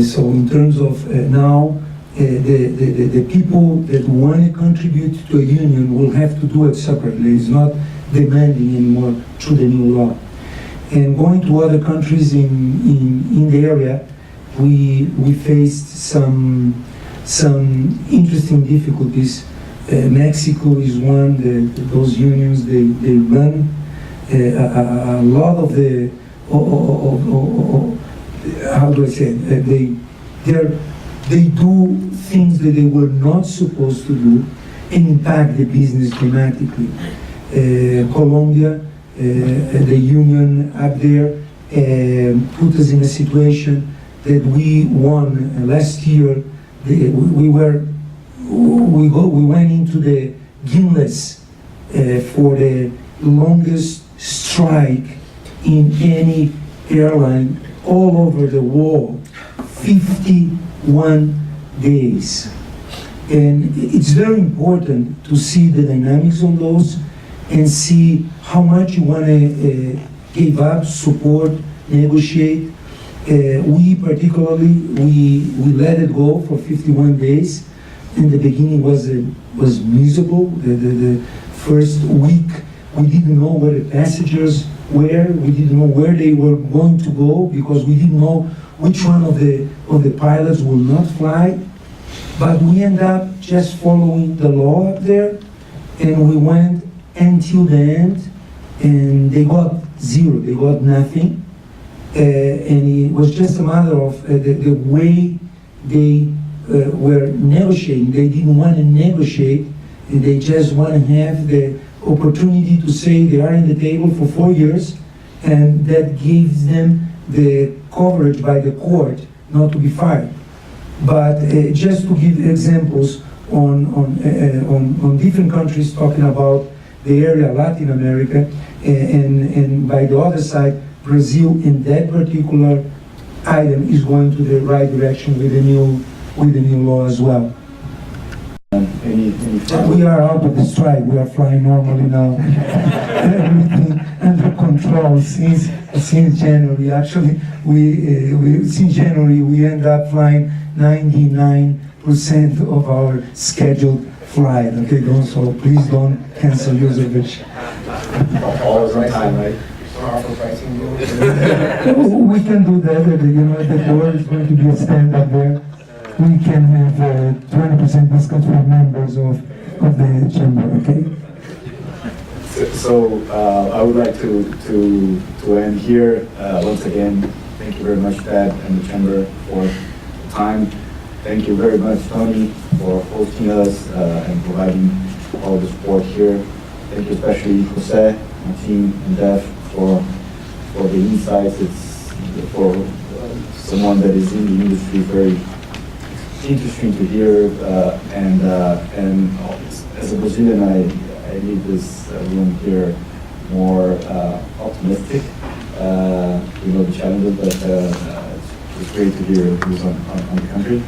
So in terms of now, the people that want to contribute to a union will have to do it separately. It's not demanding anymore through the new law. And going to other countries in the area, we faced some interesting difficulties. Mexico is one. Those unions they run a lot of the how do I say it? They do things that they were not supposed to do and impact the business dramatically. Colombia, the union up there put us in a situation that we won last year. We went into the Guinness for the longest strike in any airline all over the world, 51 days. And it's very important to see the dynamics on those and see how much you want to give up, support, negotiate. We particularly, we let it go for 51 days. In the beginning was miserable. The first week, we didn't know where the passengers were. We didn't know where they were going to go because we didn't know which one of the pilots will not fly. But we ended up just following the law up there, and we went until the end, and they got zero. They got nothing. And it was just a matter of the way they were negotiating. They didn't want to negotiate, and they just want to have the opportunity to say they are in the table for 4 years, and that gives them the coverage by the court not to be fired. But just to give examples on different countries talking about the area Latin America, and by the other side, Brazil in that particular item is going to the right direction with the new law as well. Any We are out of the strike. We are flying normally now. Everything under control since January. Actually, since January we end up flying 99% of our scheduled flight. Okay, so please don't cancel José. all is on time, right? We can do that. The door is going to be a stand-up there. We can have 20% discount for members of the chamber, okay? So I would like to end here. Once again, thank you very much, Dad, and the chamber for the time. Thank you very much, Tony, for hosting us and providing all the support here. Thank you especially José, my team, and Def for the insights. It's for someone that is in the industry very interesting to hear, and as a Brazilian, I leave this room here more optimistic. We know the challenges, but it's great to hear views on the country.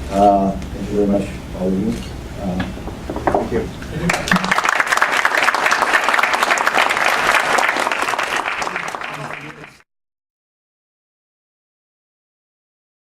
Thank you very much, all of you. Thank you.